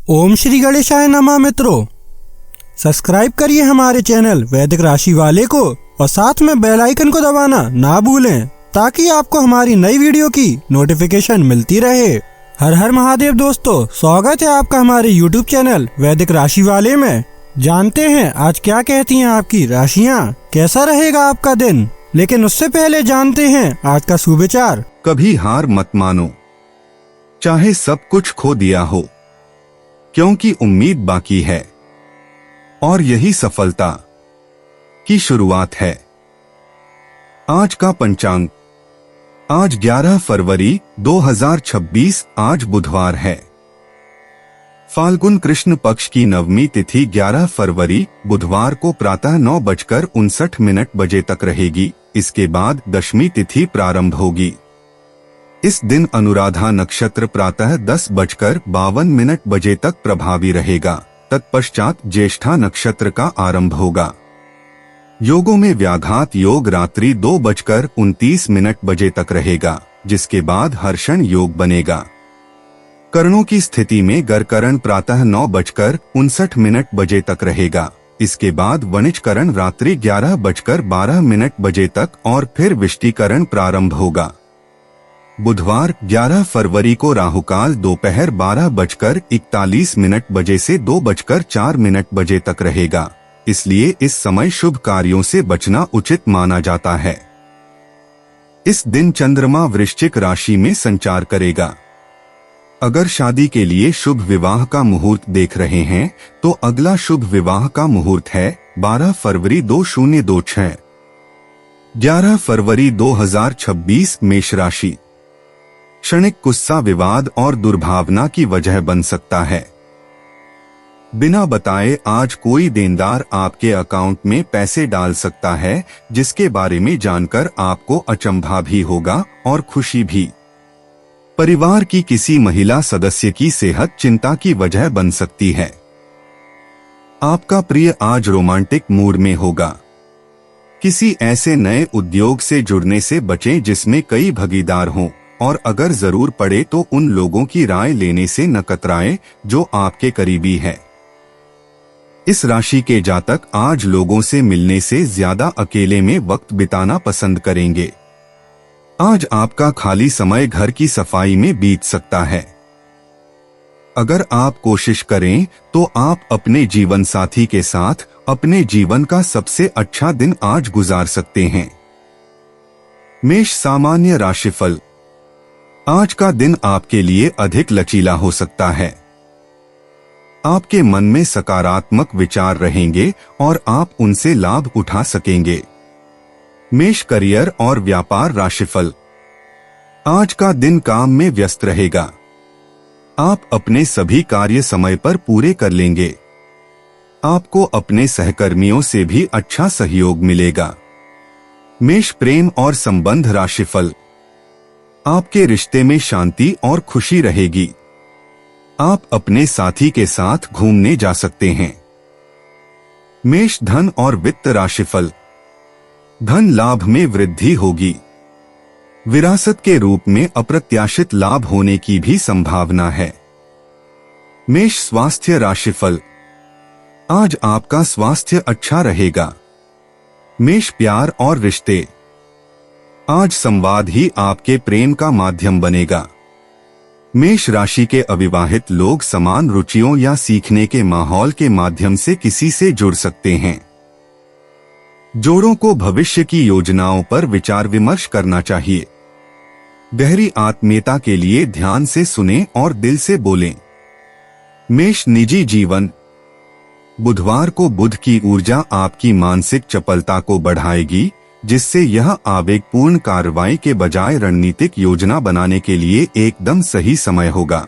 ओम श्री गणेशाय नमः। मित्रों, सब्सक्राइब करिए हमारे चैनल वैदिक राशि वाले को और साथ में बेल आइकन को दबाना ना भूलें ताकि आपको हमारी नई वीडियो की नोटिफिकेशन मिलती रहे। हर हर महादेव दोस्तों, स्वागत है आपका हमारे YouTube चैनल वैदिक राशि वाले में। जानते हैं आज क्या कहती हैं आपकी राशियां, कैसा रहेगा आपका दिन। लेकिन उससे पहले जानते हैं आज का सुविचार। कभी हार मत मानो, चाहे सब कुछ खो दिया हो, क्योंकि उम्मीद बाकी है और यही सफलता की शुरुआत है। आज का पंचांग, आज 11 फरवरी 2026, आज बुधवार है। फाल्गुन कृष्ण पक्ष की नवमी तिथि 11 फरवरी बुधवार को प्रातः 9:59 बजे तक रहेगी। इसके बाद दशमी तिथि प्रारंभ होगी। इस दिन अनुराधा नक्षत्र प्रातः 10:52 बजे तक प्रभावी रहेगा। तत्पश्चात ज्येष्ठा नक्षत्र का आरंभ होगा। योगों में व्याघात योग रात्रि 2:29 बजे तक रहेगा, जिसके बाद हर्षण योग बनेगा। करणों की स्थिति में गरकरण प्रातः 9:59 बजे तक रहेगा। इसके बाद वणिजकरण रात्रि 11:12 बजे तक और फिर विष्टिकरण प्रारंभ होगा। बुधवार 11 फरवरी को राहुकाल दोपहर 12:41 बजे से 2:04 बजे तक रहेगा। इसलिए इस समय शुभ कार्यों से बचना उचित माना जाता है। इस दिन चंद्रमा वृश्चिक राशि में संचार करेगा। अगर शादी के लिए शुभ विवाह का मुहूर्त देख रहे हैं तो अगला शुभ विवाह का मुहूर्त है 12 फरवरी 2026। 11 फरवरी 2026 मेष राशि। क्षणिक गुस्सा विवाद और दुर्भावना की वजह बन सकता है। बिना बताए आज कोई देनदार आपके अकाउंट में पैसे डाल सकता है, जिसके बारे में जानकर आपको अचंभा भी होगा और खुशी भी। परिवार की किसी महिला सदस्य की सेहत चिंता की वजह बन सकती है। आपका प्रिय आज रोमांटिक मूड में होगा। किसी ऐसे नए उद्योग से जुड़ने से बचें जिसमें कई भागीदार हों, और अगर जरूर पड़े तो उन लोगों की राय लेने से न कतराएं जो आपके करीबी है। इस राशि के जातक आज लोगों से मिलने से ज्यादा अकेले में वक्त बिताना पसंद करेंगे। आज आपका खाली समय घर की सफाई में बीत सकता है। अगर आप कोशिश करें तो आप अपने जीवन साथी के साथ अपने जीवन का सबसे अच्छा दिन आज गुजार सकते हैं। मेष सामान्य राशिफल। आज का दिन आपके लिए अधिक लचीला हो सकता है। आपके मन में सकारात्मक विचार रहेंगे और आप उनसे लाभ उठा सकेंगे। मेष करियर और व्यापार राशिफल। आज का दिन काम में व्यस्त रहेगा। आप अपने सभी कार्य समय पर पूरे कर लेंगे। आपको अपने सहकर्मियों से भी अच्छा सहयोग मिलेगा। मेष प्रेम और संबंध राशिफल। आपके रिश्ते में शांति और खुशी रहेगी। आप अपने साथी के साथ घूमने जा सकते हैं। मेष धन और वित्त राशिफल। धन लाभ में वृद्धि होगी। विरासत के रूप में अप्रत्याशित लाभ होने की भी संभावना है। मेष स्वास्थ्य राशिफल। आज आपका स्वास्थ्य अच्छा रहेगा। मेष प्यार और रिश्ते। आज संवाद ही आपके प्रेम का माध्यम बनेगा। मेष राशि के अविवाहित लोग समान रुचियों या सीखने के माहौल के माध्यम से किसी से जुड़ सकते हैं। जोड़ों को भविष्य की योजनाओं पर विचार विमर्श करना चाहिए। गहरी आत्मीयता के लिए ध्यान से सुनें और दिल से बोलें। मेष निजी जीवन। बुधवार को बुध की ऊर्जा आपकी मानसिक चपलता को बढ़ाएगी, जिससे यह आवेगपूर्ण कार्रवाई के बजाय रणनीतिक योजना बनाने के लिए एकदम सही समय होगा।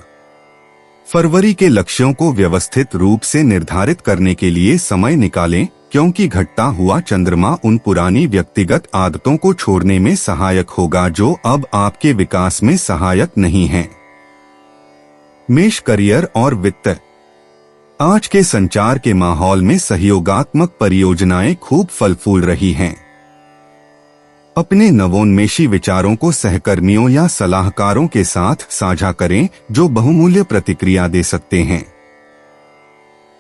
फरवरी के लक्ष्यों को व्यवस्थित रूप से निर्धारित करने के लिए समय निकालें, क्योंकि घटता हुआ चंद्रमा उन पुरानी व्यक्तिगत आदतों को छोड़ने में सहायक होगा जो अब आपके विकास में सहायक नहीं हैं। मेष करियर और वित्त। आज के संचार के माहौल में सहयोगात्मक परियोजनाएं खूब फल फूल रही हैं। अपने नवोन्मेषी विचारों को सहकर्मियों या सलाहकारों के साथ साझा करें जो बहुमूल्य प्रतिक्रिया दे सकते हैं।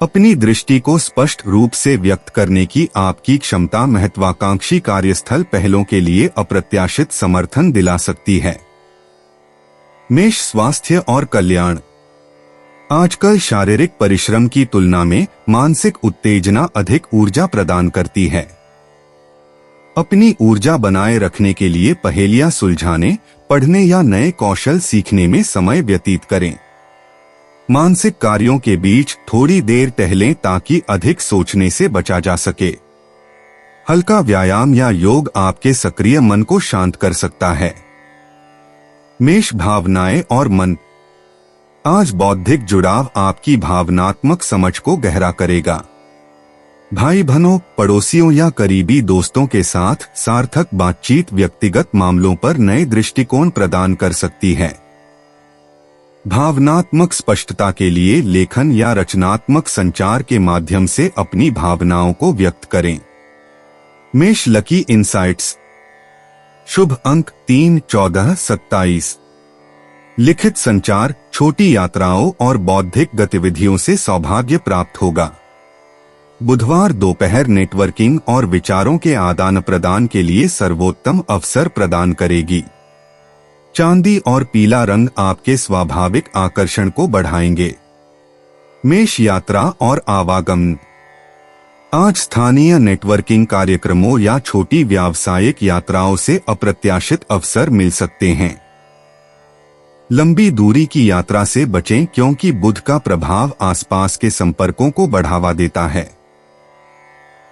अपनी दृष्टि को स्पष्ट रूप से व्यक्त करने की आपकी क्षमता महत्वाकांक्षी कार्यस्थल पहलों के लिए अप्रत्याशित समर्थन दिला सकती है। मेष, स्वास्थ्य और कल्याण। आजकल शारीरिक परिश्रम की तुलना में मानसिक उत्तेजना अधिक ऊर्जा प्रदान करती है। अपनी ऊर्जा बनाए रखने के लिए पहेलियां सुलझाने, पढ़ने या नए कौशल सीखने में समय व्यतीत करें। मानसिक कार्यों के बीच थोड़ी देर टहलें ताकि अधिक सोचने से बचा जा सके। हल्का व्यायाम या योग आपके सक्रिय मन को शांत कर सकता है। मेष, भावनाएं और मन। आज बौद्धिक जुड़ाव आपकी भावनात्मक समझ को गहरा करेगा। भाई बहनों, पड़ोसियों या करीबी दोस्तों के साथ सार्थक बातचीत व्यक्तिगत मामलों पर नए दृष्टिकोण प्रदान कर सकती है। भावनात्मक स्पष्टता के लिए लेखन या रचनात्मक संचार के माध्यम से अपनी भावनाओं को व्यक्त करें। मेष, लकी इंसाइट्स। शुभ अंक 3, 14, 27। लिखित संचार, छोटी यात्राओं और बौद्धिक गतिविधियों से सौभाग्य प्राप्त होगा। बुधवार दोपहर नेटवर्किंग और विचारों के आदान प्रदान के लिए सर्वोत्तम अवसर प्रदान करेगी। चांदी और पीला रंग आपके स्वाभाविक आकर्षण को बढ़ाएंगे। मेष, यात्रा और आवागमन। आज स्थानीय नेटवर्किंग कार्यक्रमों या छोटी व्यावसायिक यात्राओं से अप्रत्याशित अवसर मिल सकते हैं। लंबी दूरी की यात्रा से बचें क्योंकि बुध का प्रभाव आसपास के संपर्कों को बढ़ावा देता है।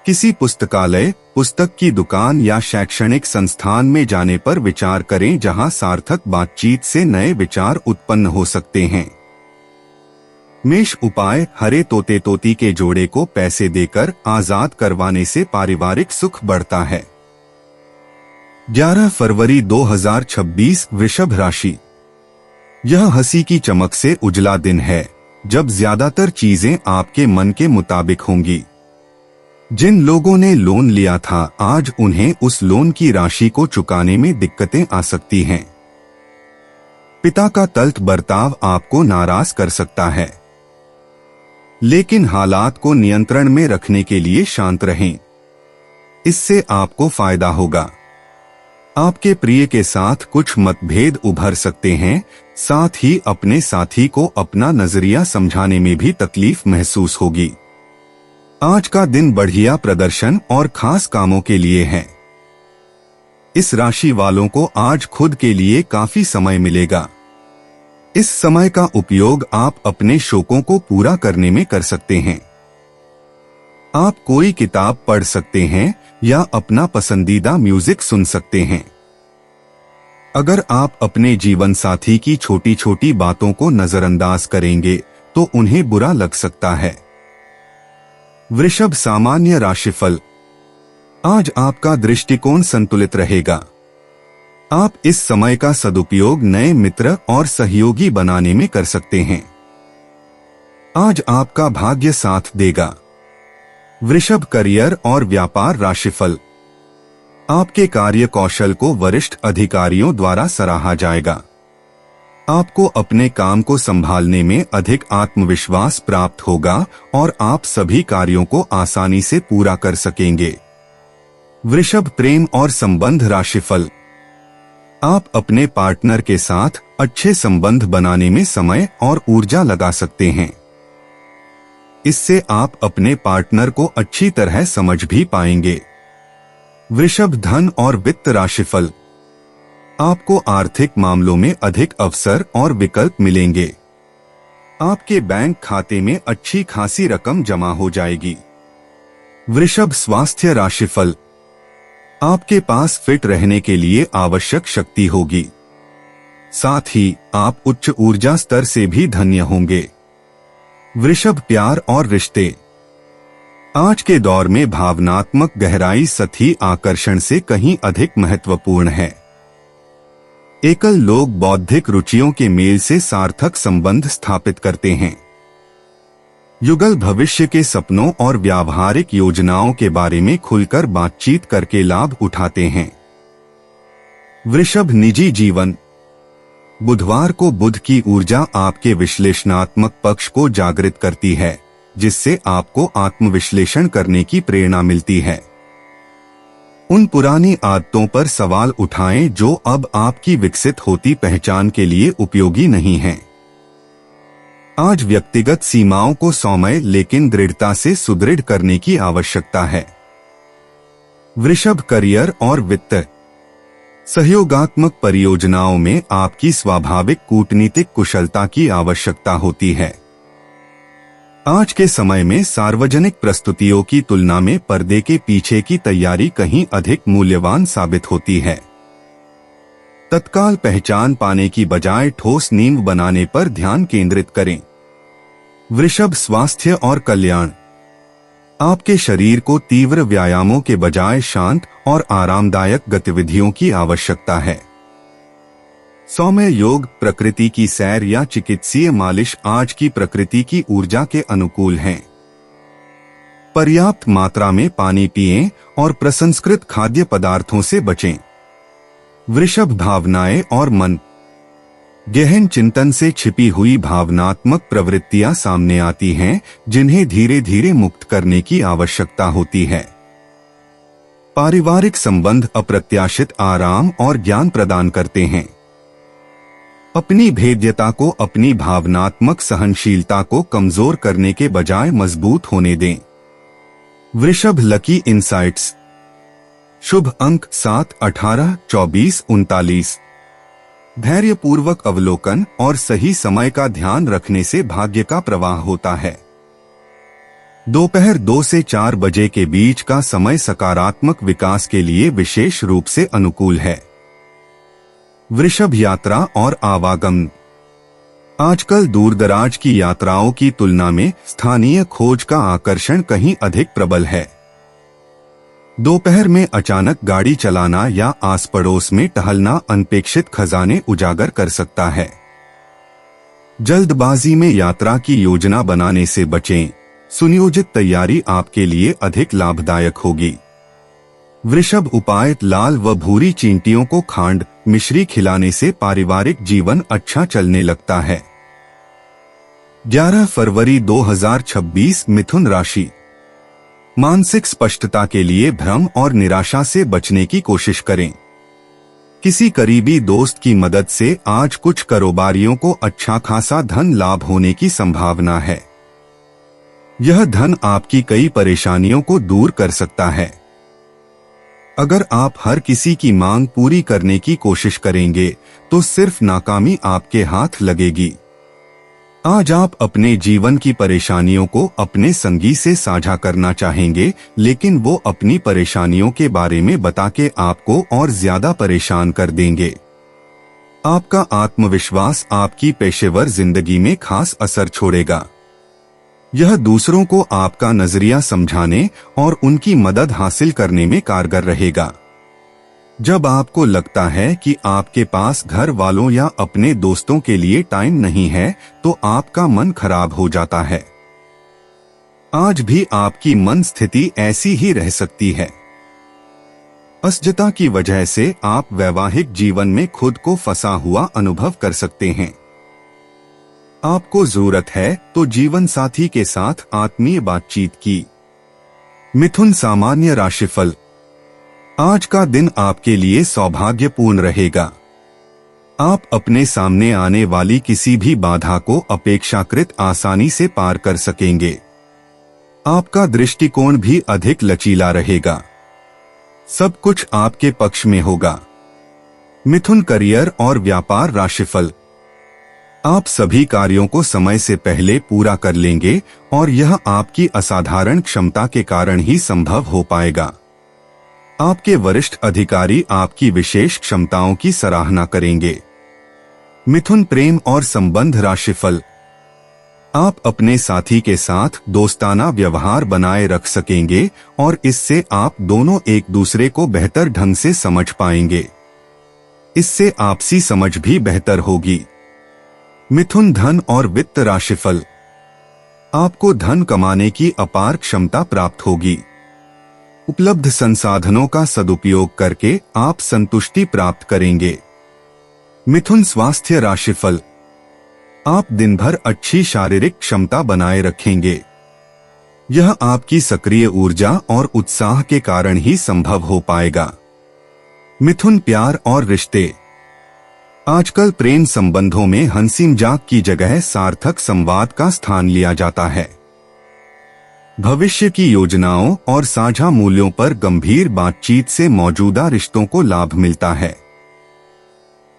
किसी पुस्तकालय, पुस्तक की दुकान या शैक्षणिक संस्थान में जाने पर विचार करें जहां सार्थक बातचीत से नए विचार उत्पन्न हो सकते हैं। मेष, उपाय, हरे तोते तोती के जोड़े को पैसे देकर आजाद करवाने से पारिवारिक सुख बढ़ता है। 11 फरवरी 2026, वृषभ राशि। यह हंसी की चमक से उजला दिन है जब ज्यादातर चीजें आपके मन के मुताबिक होंगी। जिन लोगों ने लोन लिया था आज उन्हें उस लोन की राशि को चुकाने में दिक्कतें आ सकती हैं। पिता का तल्ख बर्ताव आपको नाराज कर सकता है, लेकिन हालात को नियंत्रण में रखने के लिए शांत रहें। इससे आपको फायदा होगा। आपके प्रिय के साथ कुछ मतभेद उभर सकते हैं, साथ ही अपने साथी को अपना नजरिया समझाने में भी तकलीफ महसूस होगी। आज का दिन बढ़िया प्रदर्शन और खास कामों के लिए है। इस राशि वालों को आज खुद के लिए काफी समय मिलेगा। इस समय का उपयोग आप अपने शौकों को पूरा करने में कर सकते हैं। आप कोई किताब पढ़ सकते हैं या अपना पसंदीदा म्यूजिक सुन सकते हैं। अगर आप अपने जीवन साथी की छोटी छोटी बातों को नजरअंदाज करेंगे तो उन्हें बुरा लग सकता है। वृषभ, सामान्य राशिफल। आज आपका दृष्टिकोण संतुलित रहेगा। आप इस समय का सदुपयोग नए मित्र और सहयोगी बनाने में कर सकते हैं। आज आपका भाग्य साथ देगा। वृषभ, करियर और व्यापार राशिफल। आपके कार्य कौशल को वरिष्ठ अधिकारियों द्वारा सराहा जाएगा। आपको अपने काम को संभालने में अधिक आत्मविश्वास प्राप्त होगा और आप सभी कार्यों को आसानी से पूरा कर सकेंगे। वृषभ, प्रेम और संबंध राशिफल। आप अपने पार्टनर के साथ अच्छे संबंध बनाने में समय और ऊर्जा लगा सकते हैं। इससे आप अपने पार्टनर को अच्छी तरह समझ भी पाएंगे। वृषभ, धन और वित्त राशिफल। आपको आर्थिक मामलों में अधिक अवसर और विकल्प मिलेंगे। आपके बैंक खाते में अच्छी खासी रकम जमा हो जाएगी। वृषभ, स्वास्थ्य राशिफल। आपके पास फिट रहने के लिए आवश्यक शक्ति होगी। साथ ही आप उच्च ऊर्जा स्तर से भी धन्य होंगे। वृषभ, प्यार और रिश्ते। आज के दौर में भावनात्मक गहराई सतही आकर्षण से कहीं अधिक महत्वपूर्ण है। एकल लोग बौद्धिक रुचियों के मेल से सार्थक संबंध स्थापित करते हैं। युगल भविष्य के सपनों और व्यावहारिक योजनाओं के बारे में खुलकर बातचीत करके लाभ उठाते हैं। वृषभ, निजी जीवन। बुधवार को बुध की ऊर्जा आपके विश्लेषणात्मक पक्ष को जागृत करती है, जिससे आपको आत्मविश्लेषण करने की प्रेरणा मिलती है। उन पुरानी आदतों पर सवाल उठाएं जो अब आपकी विकसित होती पहचान के लिए उपयोगी नहीं हैं। आज व्यक्तिगत सीमाओं को सौम्य लेकिन दृढ़ता से सुदृढ़ करने की आवश्यकता है। वृषभ, करियर और वित्त। सहयोगात्मक परियोजनाओं में आपकी स्वाभाविक कूटनीतिक कुशलता की आवश्यकता होती है। आज के समय में सार्वजनिक प्रस्तुतियों की तुलना में पर्दे के पीछे की तैयारी कहीं अधिक मूल्यवान साबित होती है। तत्काल पहचान पाने की बजाय ठोस नींव बनाने पर ध्यान केंद्रित करें। वृषभ, स्वास्थ्य और कल्याण। आपके शरीर को तीव्र व्यायामों के बजाय शांत और आरामदायक गतिविधियों की आवश्यकता है। सौम्य योग, प्रकृति की सैर या चिकित्सीय मालिश आज की प्रकृति की ऊर्जा के अनुकूल हैं। पर्याप्त मात्रा में पानी पिएं और प्रसंस्कृत खाद्य पदार्थों से बचें। वृषभ, भावनाएं और मन। गहन चिंतन से छिपी हुई भावनात्मक प्रवृत्तियां सामने आती हैं, जिन्हें धीरे धीरे मुक्त करने की आवश्यकता होती है। पारिवारिक संबंध अप्रत्याशित आराम और ज्ञान प्रदान करते हैं। अपनी भेद्यता को, अपनी भावनात्मक सहनशीलता को कमजोर करने के बजाय मजबूत होने दें। वृषभ, लकी इंसाइट्स। शुभ अंक 7, 18, 24, 39। धैर्यपूर्वक अवलोकन और सही समय का ध्यान रखने से भाग्य का प्रवाह होता है। दोपहर 2 से 4 बजे के बीच का समय सकारात्मक विकास के लिए विशेष रूप से अनुकूल है। वृषभ, यात्रा और आवागमन। आजकल दूरदराज की यात्राओं की तुलना में स्थानीय खोज का आकर्षण कहीं अधिक प्रबल है। दोपहर में अचानक गाड़ी चलाना या आस पड़ोस में टहलना अनपेक्षित खजाने उजागर कर सकता है। जल्दबाजी में यात्रा की योजना बनाने से बचें। सुनियोजित तैयारी आपके लिए अधिक लाभदायक होगी। वृषभ, उपाय, लाल व भूरी चींटियों को खांड मिश्री खिलाने से पारिवारिक जीवन अच्छा चलने लगता है। 11 फरवरी 2026, मिथुन राशि। मानसिक स्पष्टता के लिए भ्रम और निराशा से बचने की कोशिश करें। किसी करीबी दोस्त की मदद से आज कुछ कारोबारियों को अच्छा खासा धन लाभ होने की संभावना है। यह धन आपकी कई परेशानियों को दूर कर सकता है। अगर आप हर किसी की मांग पूरी करने की कोशिश करेंगे तो सिर्फ नाकामी आपके हाथ लगेगी। आज आप अपने जीवन की परेशानियों को अपने संगी से साझा करना चाहेंगे, लेकिन वो अपनी परेशानियों के बारे में बता के आपको और ज्यादा परेशान कर देंगे। आपका आत्मविश्वास आपकी पेशेवर जिंदगी में खास असर छोड़ेगा। यह दूसरों को आपका नजरिया समझाने और उनकी मदद हासिल करने में कारगर रहेगा। जब आपको लगता है कि आपके पास घर वालों या अपने दोस्तों के लिए टाइम नहीं है, तो आपका मन खराब हो जाता है। आज भी आपकी मन स्थिति ऐसी ही रह सकती है। असजता की वजह से आप वैवाहिक जीवन में खुद को फंसा हुआ अनुभव कर सकते हैं। आपको जरूरत है तो जीवन साथी के साथ आत्मीय बातचीत की। मिथुन, सामान्य राशिफल। आज का दिन आपके लिए सौभाग्यपूर्ण रहेगा। आप अपने सामने आने वाली किसी भी बाधा को अपेक्षाकृत आसानी से पार कर सकेंगे। आपका दृष्टिकोण भी अधिक लचीला रहेगा। सब कुछ आपके पक्ष में होगा। मिथुन, करियर और व्यापार राशिफल। आप सभी कार्यों को समय से पहले पूरा कर लेंगे और यह आपकी असाधारण क्षमता के कारण ही संभव हो पाएगा। आपके वरिष्ठ अधिकारी आपकी विशेष क्षमताओं की सराहना करेंगे। मिथुन, प्रेम और संबंध राशिफल। आप अपने साथी के साथ दोस्ताना व्यवहार बनाए रख सकेंगे और इससे आप दोनों एक दूसरे को बेहतर ढंग से समझ पाएंगे। इससे आपसी समझ भी बेहतर होगी। मिथुन, धन और वित्त राशिफल। आपको धन कमाने की अपार क्षमता प्राप्त होगी। उपलब्ध संसाधनों का सदुपयोग करके आप संतुष्टि प्राप्त करेंगे। मिथुन, स्वास्थ्य राशिफल। आप दिन भर अच्छी शारीरिक क्षमता बनाए रखेंगे। यह आपकी सक्रिय ऊर्जा और उत्साह के कारण ही संभव हो पाएगा। मिथुन, प्यार और रिश्ते। आजकल प्रेम संबंधों में हंसी मजाक की जगह सार्थक संवाद का स्थान लिया जाता है। भविष्य की योजनाओं और साझा मूल्यों पर गंभीर बातचीत से मौजूदा रिश्तों को लाभ मिलता है।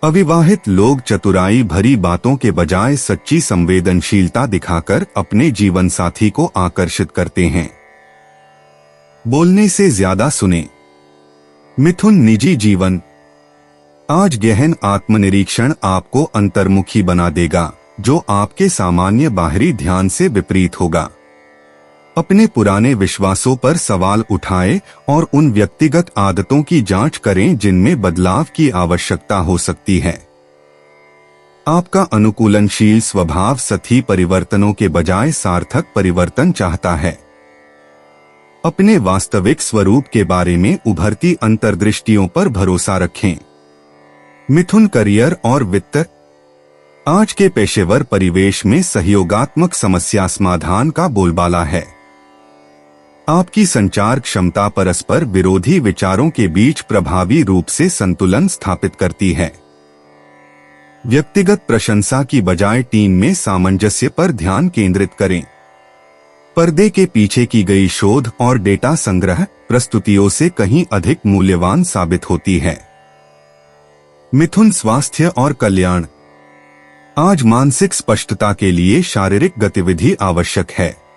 अविवाहित लोग चतुराई भरी बातों के बजाय सच्ची संवेदनशीलता दिखाकर अपने जीवन साथी को आकर्षित करते हैं। बोलने से ज्यादा सुने। मिथुन, निजी जीवन। आज गहन आत्मनिरीक्षण आपको अंतर्मुखी बना देगा, जो आपके सामान्य बाहरी ध्यान से विपरीत होगा। अपने पुराने विश्वासों पर सवाल उठाएं और उन व्यक्तिगत आदतों की जांच करें जिनमें बदलाव की आवश्यकता हो सकती है। आपका अनुकूलनशील स्वभाव सतही परिवर्तनों के बजाय सार्थक परिवर्तन चाहता है। अपने वास्तविक स्वरूप के बारे में उभरती अंतर्दृष्टियों पर भरोसा रखें। मिथुन, करियर और वित्त। आज के पेशेवर परिवेश में सहयोगात्मक समस्या समाधान का बोलबाला है। आपकी संचार क्षमता परस्पर विरोधी विचारों के बीच प्रभावी रूप से संतुलन स्थापित करती है। व्यक्तिगत प्रशंसा की बजाय टीम में सामंजस्य पर ध्यान केंद्रित करें। पर्दे के पीछे की गई शोध और डेटा संग्रह प्रस्तुतियों से कहीं अधिक मूल्यवान साबित होती है। मिथुन, स्वास्थ्य और कल्याण। आज मानसिक स्पष्टता के लिए शारीरिक गतिविधि आवश्यक है।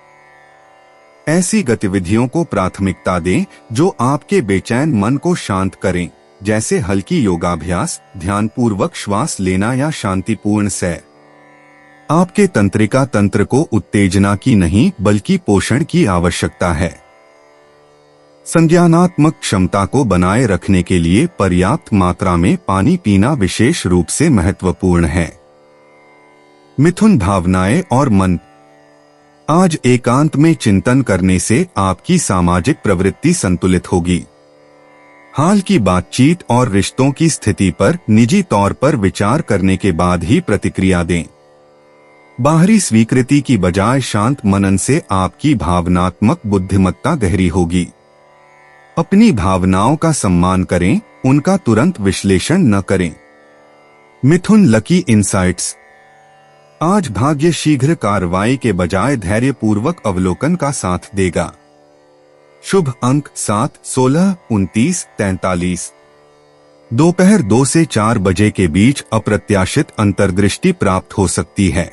ऐसी गतिविधियों को प्राथमिकता दें जो आपके बेचैन मन को शांत करें, जैसे हल्की योगाभ्यास, ध्यानपूर्वक श्वास लेना या शांतिपूर्ण सैर। आपके तंत्रिका तंत्र को उत्तेजना की नहीं बल्कि पोषण की आवश्यकता है। संज्ञानात्मक क्षमता को बनाए रखने के लिए पर्याप्त मात्रा में पानी पीना विशेष रूप से महत्वपूर्ण है। मिथुन, भावनाएं और मन। आज एकांत में चिंतन करने से आपकी सामाजिक प्रवृत्ति संतुलित होगी। हाल की बातचीत और रिश्तों की स्थिति पर निजी तौर पर विचार करने के बाद ही प्रतिक्रिया दें। बाहरी स्वीकृति की बजाय शांत मनन से आपकी भावनात्मक बुद्धिमत्ता गहरी होगी। अपनी भावनाओं का सम्मान करें, उनका तुरंत विश्लेषण न करें। मिथुन, लकी इनसाइट्स। आज भाग्य शीघ्र कार्रवाई के बजाय धैर्यपूर्वक अवलोकन का साथ देगा। शुभ अंक 7, 16, 29, 43। दोपहर 2 से 4 बजे के बीच अप्रत्याशित अंतर्दृष्टि प्राप्त हो सकती है।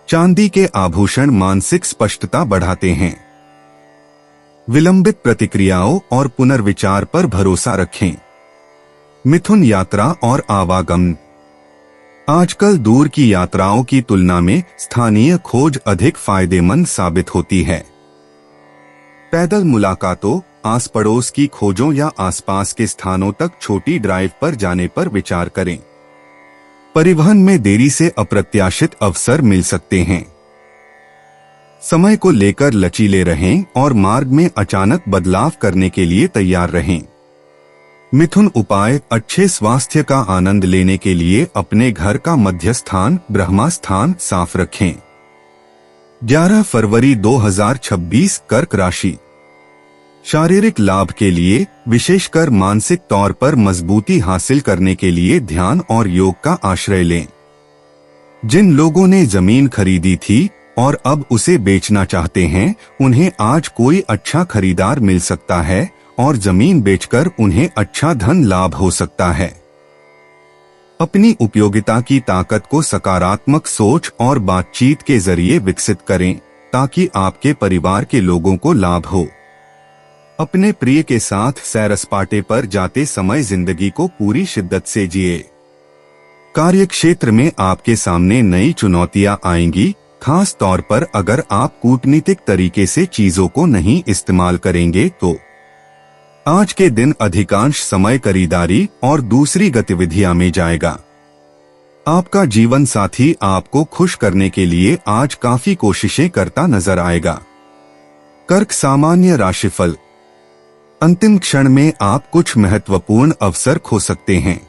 चांदी के आभूषण मानसिक स्पष्टता बढ़ाते हैं। विलंबित प्रतिक्रियाओं और पुनर्विचार पर भरोसा रखें। मिथुन, यात्रा और आवागमन। आजकल दूर की यात्राओं की तुलना में स्थानीय खोज अधिक फायदेमंद साबित होती है। पैदल मुलाकातों, आस पड़ोस की खोजों या आसपास के स्थानों तक छोटी ड्राइव पर जाने पर विचार करें। परिवहन में देरी से अप्रत्याशित अवसर मिल सकते हैं। समय को लेकर लचीले रहें और मार्ग में अचानक बदलाव करने के लिए तैयार रहें। मिथुन, उपाय। अच्छे स्वास्थ्य का आनंद लेने के लिए अपने घर का मध्य स्थान, ब्रह्मा स्थान साफ रखें। 11 फरवरी 2026, कर्क राशि। शारीरिक लाभ के लिए, विशेषकर मानसिक तौर पर मजबूती हासिल करने के लिए ध्यान और योग का आश्रय लें। जिन लोगों ने जमीन खरीदी थी और अब उसे बेचना चाहते हैं, उन्हें आज कोई अच्छा खरीदार मिल सकता है और जमीन बेचकर उन्हें अच्छा धन लाभ हो सकता है। अपनी उपयोगिता की ताकत को सकारात्मक सोच और बातचीत के जरिए विकसित करें ताकि आपके परिवार के लोगों को लाभ हो। अपने प्रिय के साथ सैर सपाटे पर जाते समय जिंदगी को पूरी शिद्दत से जिए। कार्यक्षेत्र में आपके सामने नई चुनौतियां आएंगी, खास तौर पर अगर आप कूटनीतिक तरीके से चीजों को नहीं इस्तेमाल करेंगे तो। आज के दिन अधिकांश समय खरीदारी और दूसरी गतिविधियां में जाएगा। आपका जीवन साथी आपको खुश करने के लिए आज काफी कोशिशें करता नजर आएगा। कर्क, सामान्य राशिफल। अंतिम क्षण में आप कुछ महत्वपूर्ण अवसर खो सकते हैं।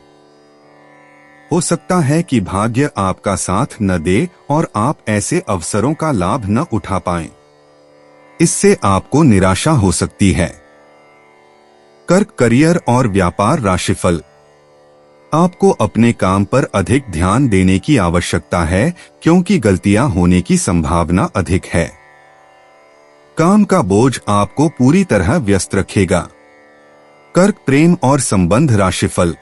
हो सकता है कि भाग्य आपका साथ न दे और आप ऐसे अवसरों का लाभ न उठा पाएं। इससे आपको निराशा हो सकती है। कर्क करियर और व्यापार राशिफल। आपको अपने काम पर अधिक ध्यान देने की आवश्यकता है क्योंकि गलतियां होने की संभावना अधिक है। काम का बोझ आपको पूरी तरह व्यस्त रखेगा। कर्क प्रेम और संबंध राशिफल।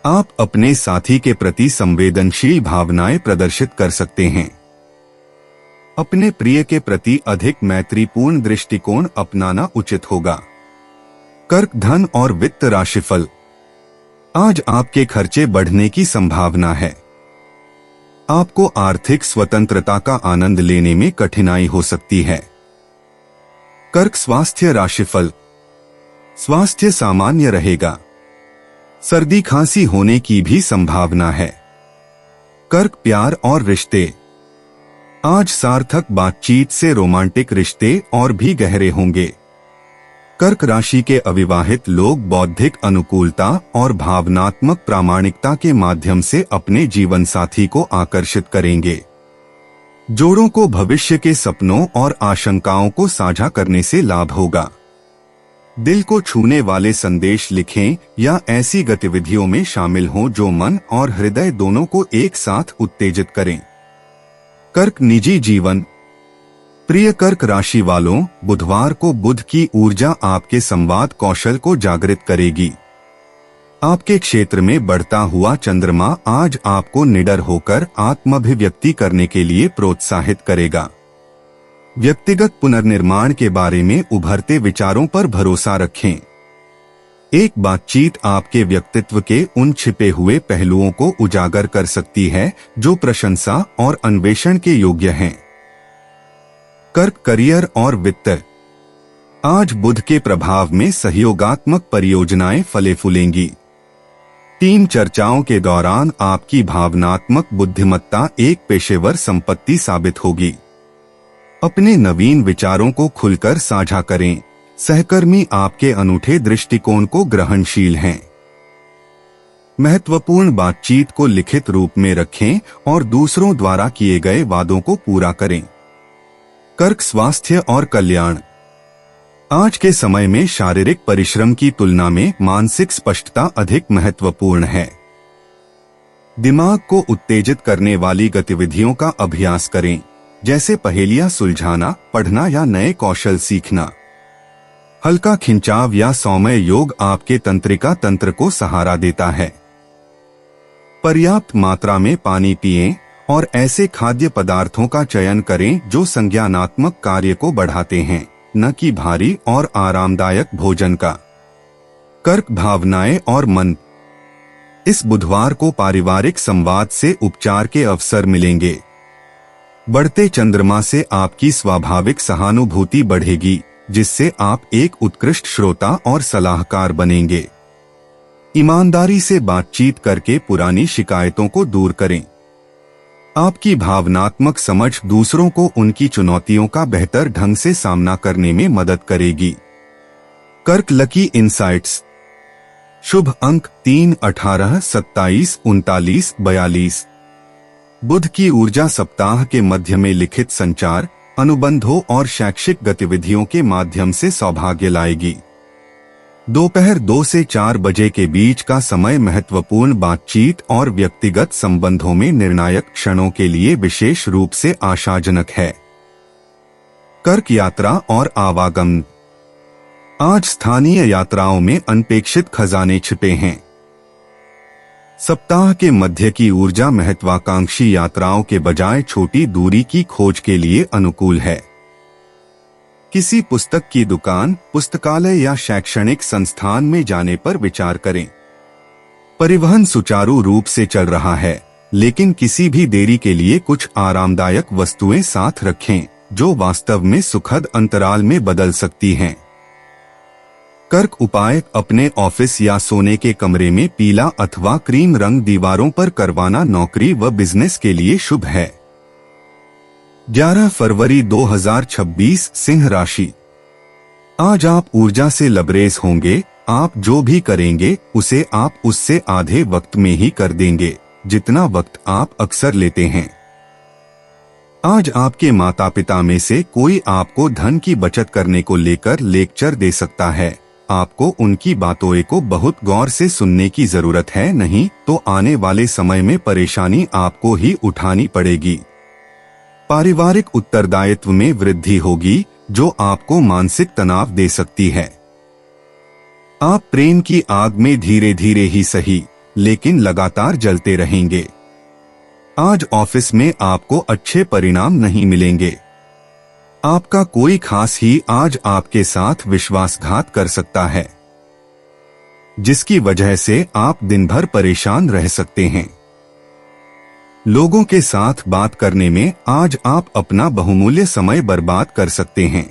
आप अपने साथी के प्रति संवेदनशील भावनाएं प्रदर्शित कर सकते हैं। अपने प्रिय के प्रति अधिक मैत्रीपूर्ण दृष्टिकोण अपनाना उचित होगा। कर्क धन और वित्त राशिफल। आज आपके खर्चे बढ़ने की संभावना है। आपको आर्थिक स्वतंत्रता का आनंद लेने में कठिनाई हो सकती है। कर्क स्वास्थ्य राशिफल। स्वास्थ्य सामान्य रहेगा। सर्दी खांसी होने की भी संभावना है। कर्क प्यार और रिश्ते। आज सार्थक बातचीत से रोमांटिक रिश्ते और भी गहरे होंगे। कर्क राशि के अविवाहित लोग बौद्धिक अनुकूलता और भावनात्मक प्रामाणिकता के माध्यम से अपने जीवन साथी को आकर्षित करेंगे। जोड़ों को भविष्य के सपनों और आशंकाओं को साझा करने से लाभ होगा। दिल को छूने वाले संदेश लिखें या ऐसी गतिविधियों में शामिल हों जो मन और हृदय दोनों को एक साथ उत्तेजित करें। कर्क निजी जीवन। प्रिय कर्क राशि वालों, बुधवार को बुध की ऊर्जा आपके संवाद कौशल को जागृत करेगी। आपके क्षेत्र में बढ़ता हुआ चंद्रमा आज आपको निडर होकर आत्माभिव्यक्ति करने के लिए प्रोत्साहित करेगा। व्यक्तिगत पुनर्निर्माण के बारे में उभरते विचारों पर भरोसा रखें। एक बातचीत आपके व्यक्तित्व के उन छिपे हुए पहलुओं को उजागर कर सकती है जो प्रशंसा और अन्वेषण के योग्य हैं। कर्क करियर और वित्त। आज बुध के प्रभाव में सहयोगात्मक परियोजनाएं फले फूलेंगी। टीम चर्चाओं के दौरान आपकी भावनात्मक बुद्धिमत्ता एक पेशेवर संपत्ति साबित होगी। अपने नवीन विचारों को खुलकर साझा करें। सहकर्मी आपके अनूठे दृष्टिकोण को ग्रहणशील हैं। महत्वपूर्ण बातचीत को लिखित रूप में रखें और दूसरों द्वारा किए गए वादों को पूरा करें। कर्क स्वास्थ्य और कल्याण। आज के समय में शारीरिक परिश्रम की तुलना में मानसिक स्पष्टता अधिक महत्वपूर्ण है। दिमाग को उत्तेजित करने वाली गतिविधियों का अभ्यास करें, जैसे पहेलियां सुलझाना, पढ़ना या नए कौशल सीखना। हल्का खिंचाव या सौम्य योग आपके तंत्रिका तंत्र को सहारा देता है। पर्याप्त मात्रा में पानी पिएं और ऐसे खाद्य पदार्थों का चयन करें जो संज्ञानात्मक कार्य को बढ़ाते हैं, न कि भारी और आरामदायक भोजन का। कर्क भावनाएं और मन। इस बुधवार को पारिवारिक संवाद से उपचार के अवसर मिलेंगे। बढ़ते चंद्रमा से आपकी स्वाभाविक सहानुभूति बढ़ेगी, जिससे आप एक उत्कृष्ट श्रोता और सलाहकार बनेंगे। ईमानदारी से बातचीत करके पुरानी शिकायतों को दूर करें। आपकी भावनात्मक समझ दूसरों को उनकी चुनौतियों का बेहतर ढंग से सामना करने में मदद करेगी। कर्क लकी इनसाइट्स। शुभ अंक 3, 18, 27, 39, 42। बुध की ऊर्जा सप्ताह के मध्य में लिखित संचार, अनुबंधों और शैक्षिक गतिविधियों के माध्यम से सौभाग्य लाएगी। दोपहर 2 से 4 बजे के बीच का समय महत्वपूर्ण बातचीत और व्यक्तिगत संबंधों में निर्णायक क्षणों के लिए विशेष रूप से आशाजनक है। कर्क यात्रा और आवागमन। आज स्थानीय यात्राओं में अनपेक्षित खजाने छिपे हैं। सप्ताह के मध्य की ऊर्जा महत्वाकांक्षी यात्राओं के बजाय छोटी दूरी की खोज के लिए अनुकूल है। किसी पुस्तक की दुकान, पुस्तकालय या शैक्षणिक संस्थान में जाने पर विचार करें। परिवहन सुचारू रूप से चल रहा है, लेकिन किसी भी देरी के लिए कुछ आरामदायक वस्तुएं साथ रखें, जो वास्तव में सुखद अंतराल में बदल सकती हैं। कर्क उपाय। अपने ऑफिस या सोने के कमरे में पीला अथवा क्रीम रंग दीवारों पर करवाना नौकरी व बिजनेस के लिए शुभ है। 11 फरवरी 2026 सिंह राशि। आज आप ऊर्जा से लबरेज होंगे। आप जो भी करेंगे उसे आप उससे आधे वक्त में ही कर देंगे, जितना वक्त आप अक्सर लेते हैं। आज आपके माता पिता में से कोई आपको धन की बचत करने को लेकर लेक्चर दे सकता है। आपको उनकी बातों को बहुत गौर से सुनने की जरूरत है, नहीं तो आने वाले समय में परेशानी आपको ही उठानी पड़ेगी। पारिवारिक उत्तरदायित्व में वृद्धि होगी जो आपको मानसिक तनाव दे सकती है। आप प्रेम की आग में धीरे धीरे ही सही लेकिन लगातार जलते रहेंगे। आज ऑफिस में आपको अच्छे परिणाम नहीं मिलेंगे। आपका कोई खास ही आज आपके साथ विश्वासघात कर सकता है, जिसकी वजह से आप दिन भर परेशान रह सकते हैं। लोगों के साथ बात करने में आज आप अपना बहुमूल्य समय बर्बाद कर सकते हैं।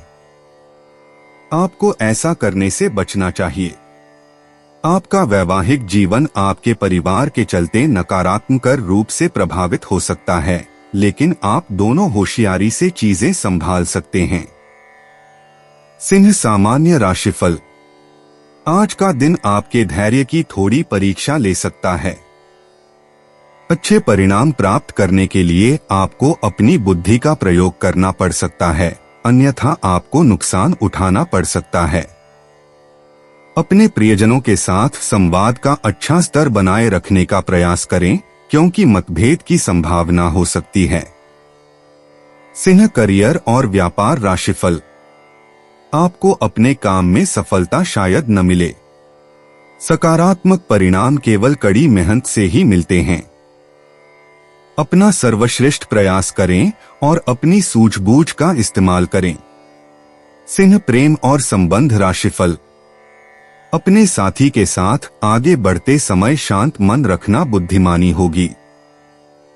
आपको ऐसा करने से बचना चाहिए। आपका वैवाहिक जीवन आपके परिवार के चलते नकारात्मक रूप से प्रभावित हो सकता है, लेकिन आप दोनों होशियारी से चीजें संभाल सकते हैं। सिंह सामान्य राशिफल। आज का दिन आपके धैर्य की थोड़ी परीक्षा ले सकता है। अच्छे परिणाम प्राप्त करने के लिए आपको अपनी बुद्धि का प्रयोग करना पड़ सकता है, अन्यथा आपको नुकसान उठाना पड़ सकता है। अपने प्रियजनों के साथ संवाद का अच्छा स्तर बनाए रखने का प्रयास करें, क्योंकि मतभेद की संभावना हो सकती है। सिंह करियर और व्यापार राशिफल। आपको अपने काम में सफलता शायद न मिले। सकारात्मक परिणाम केवल कड़ी मेहनत से ही मिलते हैं। अपना सर्वश्रेष्ठ प्रयास करें और अपनी सूझबूझ का इस्तेमाल करें। सिंह प्रेम और संबंध राशिफल। अपने साथी के साथ आगे बढ़ते समय शांत मन रखना बुद्धिमानी होगी।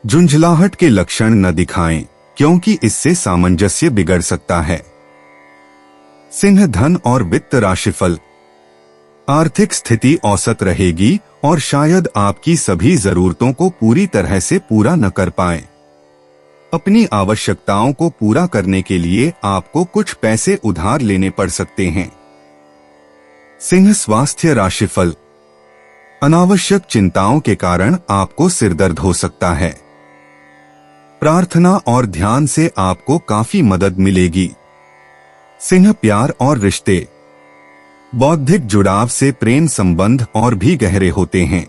झुंझलाहट के लक्षण न दिखाएं, क्योंकि इससे सामंजस्य बिगड़ सकता है। सिंह धन और वित्त राशिफल। आर्थिक स्थिति औसत रहेगी और शायद आपकी सभी जरूरतों को पूरी तरह से पूरा न कर पाएं। अपनी आवश्यकताओं को पूरा करने के लिए आपको कुछ पैसे उधार लेने पड़ सकते हैं। सिंह स्वास्थ्य राशिफल। अनावश्यक चिंताओं के कारण आपको सिरदर्द हो सकता है। प्रार्थना और ध्यान से आपको काफी मदद मिलेगी। सिंह प्यार और रिश्ते। बौद्धिक जुड़ाव से प्रेम संबंध और भी गहरे होते हैं।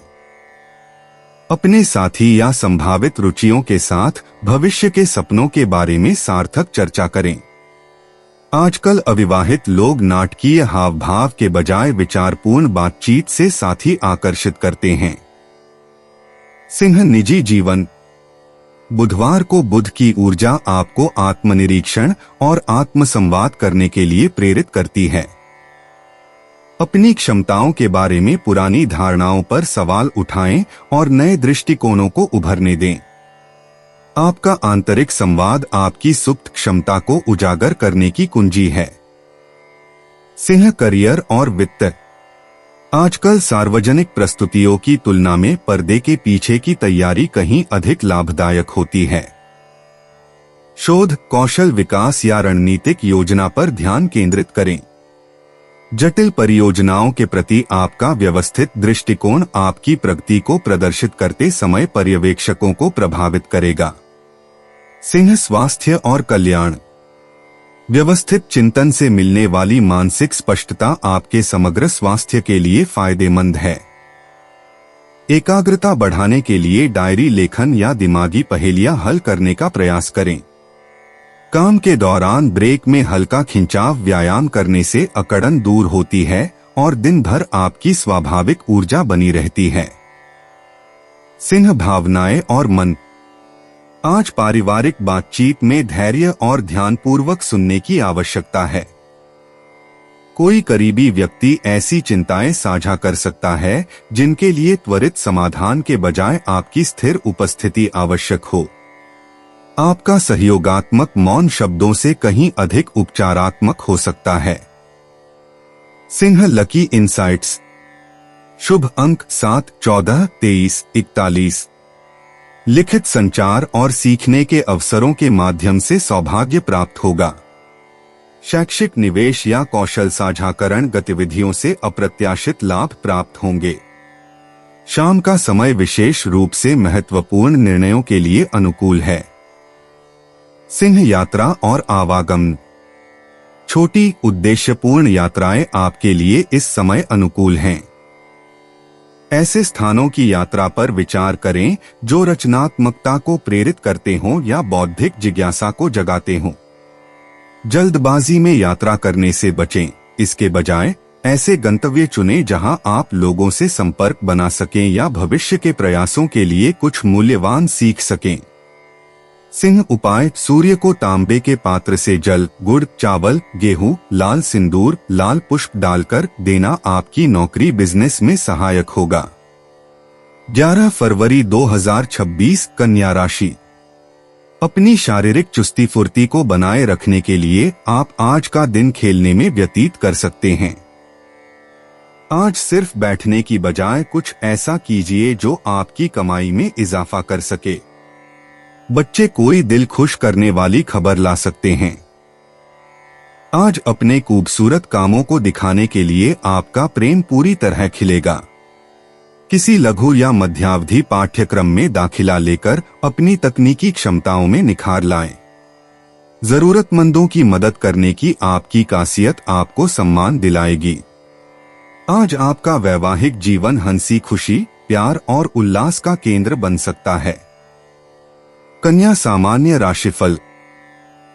अपने साथी या संभावित रुचियों के साथ भविष्य के सपनों के बारे में सार्थक चर्चा करें। आजकल अविवाहित लोग नाटकीय हाव भाव के बजाय विचारपूर्ण बातचीत से साथी आकर्षित करते हैं। सिंह निजी जीवन। बुधवार को बुध की ऊर्जा आपको आत्मनिरीक्षण और आत्मसंवाद करने के लिए प्रेरित करती है। अपनी क्षमताओं के बारे में पुरानी धारणाओं पर सवाल उठाएं और नए दृष्टिकोणों को उभरने दें। आपका आंतरिक संवाद आपकी सुप्त क्षमता को उजागर करने की कुंजी है। सिंह करियर और वित्त। आजकल सार्वजनिक प्रस्तुतियों की तुलना में पर्दे के पीछे की तैयारी कहीं अधिक लाभदायक होती है। शोध, कौशल विकास या रणनीतिक योजना पर ध्यान केंद्रित करें। जटिल परियोजनाओं के प्रति आपका व्यवस्थित दृष्टिकोण आपकी प्रगति को प्रदर्शित करते समय पर्यवेक्षकों को प्रभावित करेगा। सिंह स्वास्थ्य और कल्याण। व्यवस्थित चिंतन से मिलने वाली मानसिक स्पष्टता आपके समग्र स्वास्थ्य के लिए फायदेमंद है। एकाग्रता बढ़ाने के लिए डायरी लेखन या दिमागी पहेलियां हल करने का प्रयास करें। काम के दौरान ब्रेक में हल्का खिंचाव व्यायाम करने से अकड़न दूर होती है और दिन भर आपकी स्वाभाविक ऊर्जा बनी रहती है। सिंह भावनाएं और मन। आज पारिवारिक बातचीत में धैर्य और ध्यानपूर्वक सुनने की आवश्यकता है। कोई करीबी व्यक्ति ऐसी चिंताएं साझा कर सकता है जिनके लिए त्वरित समाधान के बजाय आपकी स्थिर उपस्थिति आवश्यक हो। आपका सहयोगात्मक मौन शब्दों से कहीं अधिक उपचारात्मक हो सकता है। Singh lucky insights. शुभ अंक 7, 14, 23, 41। लिखित संचार और सीखने के अवसरों के माध्यम से सौभाग्य प्राप्त होगा। शैक्षिक निवेश या कौशल साझाकरण गतिविधियों से अप्रत्याशित लाभ प्राप्त होंगे। शाम का समय विशेष रूप से महत्वपूर्ण निर्णयों के लिए अनुकूल है। सिंह यात्रा और आवागमन। छोटी उद्देश्यपूर्ण यात्राएं आपके लिए इस समय अनुकूल हैं। ऐसे स्थानों की यात्रा पर विचार करें जो रचनात्मकता को प्रेरित करते हों या बौद्धिक जिज्ञासा को जगाते हों। जल्दबाजी में यात्रा करने से बचें। इसके बजाय ऐसे गंतव्य चुनें जहां आप लोगों से संपर्क बना सकें या भविष्य के प्रयासों के लिए कुछ मूल्यवान सीख सकें। सिंह उपाय: सूर्य को तांबे के पात्र से जल, गुड़, चावल, गेहूं, लाल सिंदूर, लाल पुष्प डालकर देना आपकी नौकरी बिजनेस में सहायक होगा। 11 फरवरी 2026 कन्या राशि। अपनी शारीरिक चुस्ती फुर्ती को बनाए रखने के लिए आप आज का दिन खेलने में व्यतीत कर सकते हैं। आज सिर्फ बैठने की बजाय कुछ ऐसा कीजिए जो आपकी कमाई में इजाफा कर सके। बच्चे कोई दिल खुश करने वाली खबर ला सकते हैं। आज अपने खूबसूरत कामों को दिखाने के लिए आपका प्रेम पूरी तरह खिलेगा। किसी लघु या मध्यावधि पाठ्यक्रम में दाखिला लेकर अपनी तकनीकी क्षमताओं में निखार लाएं। जरूरतमंदों की मदद करने की आपकी खासियत आपको सम्मान दिलाएगी। आज आपका वैवाहिक जीवन हंसी खुशी, प्यार और उल्लास का केंद्र बन सकता है। कन्या सामान्य राशिफल।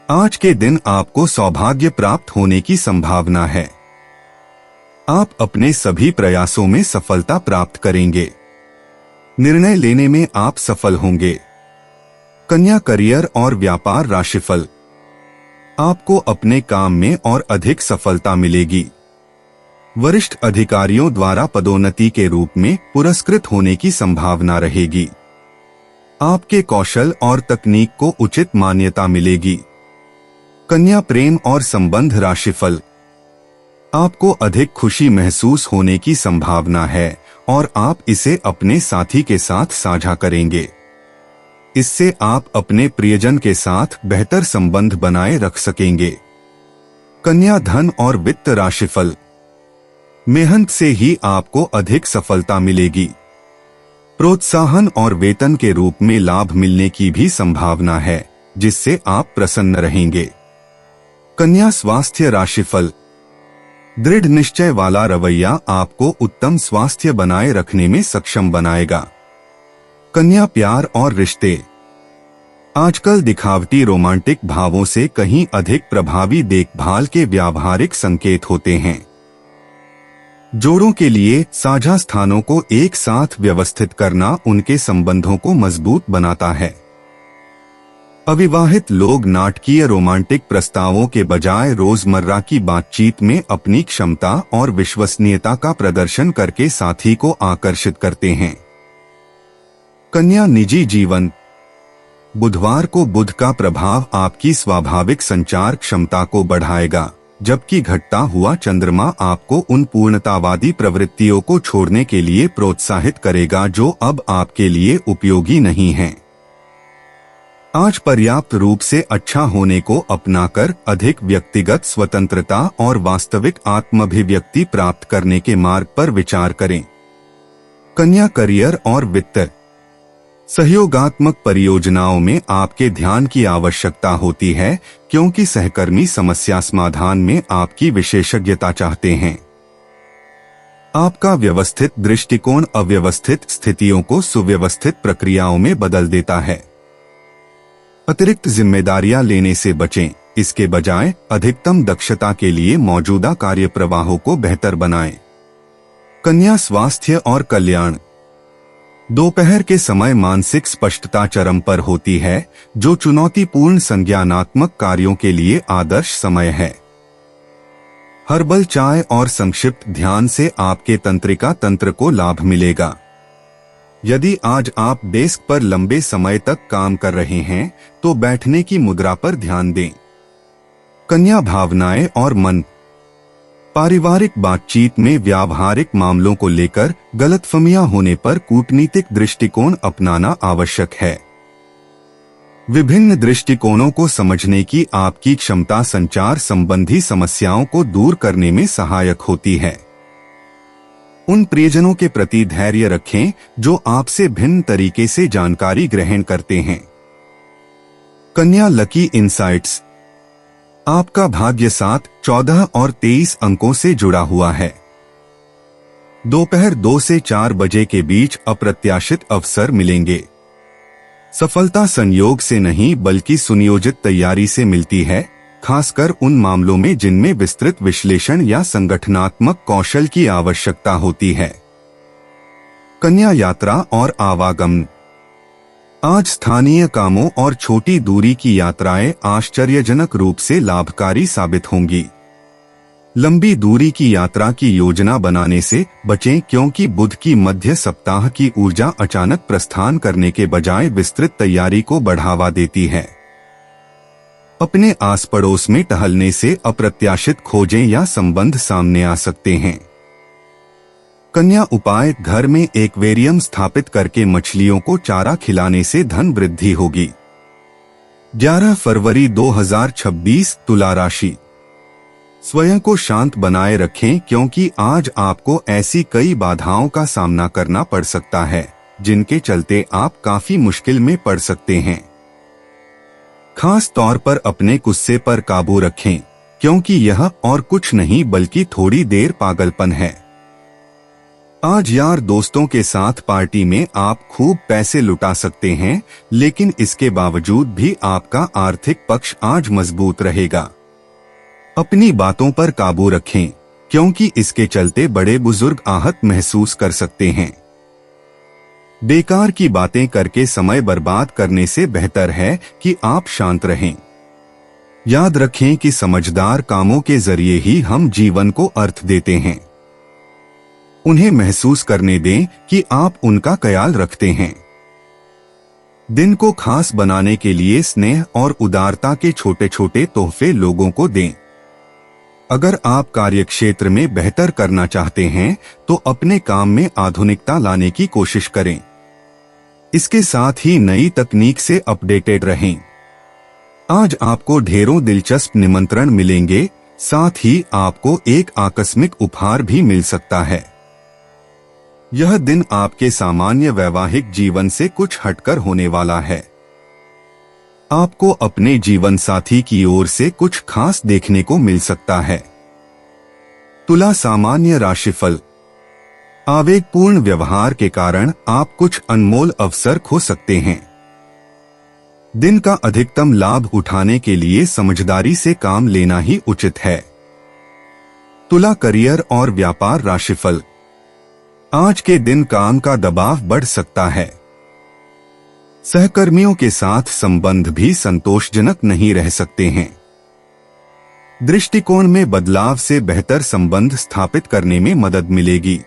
आज के दिन आपको सौभाग्य प्राप्त होने की संभावना है। आप अपने सभी प्रयासों में सफलता प्राप्त करेंगे। निर्णय लेने में आप सफल होंगे। कन्या करियर और व्यापार राशिफल। आपको अपने काम में और अधिक सफलता मिलेगी। वरिष्ठ अधिकारियों द्वारा पदोन्नति के रूप में पुरस्कृत होने की संभावना रहेगी। आपके कौशल और तकनीक को उचित मान्यता मिलेगी। कन्या प्रेम और संबंध राशिफल। आपको अधिक खुशी महसूस होने की संभावना है और आप इसे अपने साथी के साथ साझा करेंगे। इससे आप अपने प्रियजन के साथ बेहतर संबंध बनाए रख सकेंगे। कन्या धन और वित्त राशिफल। मेहनत से ही आपको अधिक सफलता मिलेगी। प्रोत्साहन और वेतन के रूप में लाभ मिलने की भी संभावना है, जिससे आप प्रसन्न रहेंगे। कन्या स्वास्थ्य राशिफल। दृढ़ निश्चय वाला रवैया आपको उत्तम स्वास्थ्य बनाए रखने में सक्षम बनाएगा। कन्या प्यार और रिश्ते। आजकल दिखावटी रोमांटिक भावों से कहीं अधिक प्रभावी देखभाल के व्यावहारिक संकेत होते हैं। जोड़ों के लिए साझा स्थानों को एक साथ व्यवस्थित करना उनके संबंधों को मजबूत बनाता है। अविवाहित लोग नाटकीय रोमांटिक प्रस्तावों के बजाय रोजमर्रा की बातचीत में अपनी क्षमता और विश्वसनीयता का प्रदर्शन करके साथी को आकर्षित करते हैं। कन्या निजी जीवन। बुधवार को बुध का प्रभाव आपकी स्वाभाविक संचार क्षमता को बढ़ाएगा, जबकि घटता हुआ चंद्रमा आपको उन पूर्णतावादी प्रवृत्तियों को छोड़ने के लिए प्रोत्साहित करेगा जो अब आपके लिए उपयोगी नहीं हैं। आज पर्याप्त रूप से अच्छा होने को अपनाकर अधिक व्यक्तिगत स्वतंत्रता और वास्तविक आत्माभिव्यक्ति प्राप्त करने के मार्ग पर विचार करें। कन्या करियर और वित्त। सहयोगात्मक परियोजनाओं में आपके ध्यान की आवश्यकता होती है, क्योंकि सहकर्मी समस्या समाधान में आपकी विशेषज्ञता चाहते हैं। आपका व्यवस्थित दृष्टिकोण अव्यवस्थित स्थितियों को सुव्यवस्थित प्रक्रियाओं में बदल देता है। अतिरिक्त जिम्मेदारियां लेने से बचें, इसके बजाय अधिकतम दक्षता के लिए मौजूदा कार्य प्रवाहों को बेहतर बनाएं। कन्या स्वास्थ्य और कल्याण। दोपहर के समय मानसिक स्पष्टता चरम पर होती है, जो चुनौतीपूर्ण संज्ञानात्मक कार्यों के लिए आदर्श समय है। हर्बल चाय और संक्षिप्त ध्यान से आपके तंत्रिका तंत्र को लाभ मिलेगा। यदि आज आप डेस्क पर लंबे समय तक काम कर रहे हैं, तो बैठने की मुद्रा पर ध्यान दें। कन्या भावनाएं और मन। पारिवारिक बातचीत में व्यावहारिक मामलों को लेकर गलतफहमियां होने पर कूटनीतिक दृष्टिकोण अपनाना आवश्यक है। विभिन्न दृष्टिकोणों को समझने की आपकी क्षमता संचार संबंधी समस्याओं को दूर करने में सहायक होती है। उन प्रियजनों के प्रति धैर्य रखें जो आपसे भिन्न तरीके से जानकारी ग्रहण करते हैं। कन्या लकी इनसाइट्स। आपका भाग्य 7, 14 और 23 अंकों से जुड़ा हुआ है। दोपहर 2 से 4 बजे के बीच अप्रत्याशित अवसर मिलेंगे। सफलता संयोग से नहीं बल्कि सुनियोजित तैयारी से मिलती है, खासकर उन मामलों में जिनमें विस्तृत विश्लेषण या संगठनात्मक कौशल की आवश्यकता होती है। कन्या यात्रा और आवागमन। आज स्थानीय कामों और छोटी दूरी की यात्राएं आश्चर्यजनक रूप से लाभकारी साबित होंगी। लंबी दूरी की यात्रा की योजना बनाने से बचें, क्योंकि बुध की मध्य सप्ताह की ऊर्जा अचानक प्रस्थान करने के बजाय विस्तृत तैयारी को बढ़ावा देती है। अपने आस पड़ोस में टहलने से अप्रत्याशित खोजें या संबंध सामने आ सकते हैं। कन्या उपाय, घर में एक्वेरियम स्थापित करके मछलियों को चारा खिलाने से धन वृद्धि होगी। 11 फरवरी 2026 तुला राशि। स्वयं को शांत बनाए रखें, क्योंकि आज आपको ऐसी कई बाधाओं का सामना करना पड़ सकता है जिनके चलते आप काफी मुश्किल में पड़ सकते हैं। खास तौर पर अपने गुस्से पर काबू रखें, क्योंकि यह और कुछ नहीं बल्कि थोड़ी देर पागलपन है। आज यार दोस्तों के साथ पार्टी में आप खूब पैसे लुटा सकते हैं, लेकिन इसके बावजूद भी आपका आर्थिक पक्ष आज मजबूत रहेगा। अपनी बातों पर काबू रखें, क्योंकि इसके चलते बड़े बुजुर्ग आहत महसूस कर सकते हैं। बेकार की बातें करके समय बर्बाद करने से बेहतर है कि आप शांत रहें। याद रखें कि समझदार कामों के जरिए ही हम जीवन को अर्थ देते हैं। उन्हें महसूस करने दें कि आप उनका ख्याल रखते हैं। दिन को खास बनाने के लिए स्नेह और उदारता के छोटे छोटे तोहफे लोगों को दें। अगर आप कार्यक्षेत्र में बेहतर करना चाहते हैं तो अपने काम में आधुनिकता लाने की कोशिश करें। इसके साथ ही नई तकनीक से अपडेटेड रहें। आज आपको ढेरों दिलचस्प निमंत्रण मिलेंगे, साथ ही आपको एक आकस्मिक उपहार भी मिल सकता है। यह दिन आपके सामान्य वैवाहिक जीवन से कुछ हटकर होने वाला है। आपको अपने जीवन साथी की ओर से कुछ खास देखने को मिल सकता है। तुला सामान्य राशिफल। आवेगपूर्ण व्यवहार के कारण आप कुछ अनमोल अवसर खो सकते हैं। दिन का अधिकतम लाभ उठाने के लिए समझदारी से काम लेना ही उचित है। तुला करियर और व्यापार राशिफल। आज के दिन काम का दबाव बढ़ सकता है। सहकर्मियों के साथ संबंध भी संतोषजनक नहीं रह सकते हैं। दृष्टिकोण में बदलाव से बेहतर संबंध स्थापित करने में मदद मिलेगी।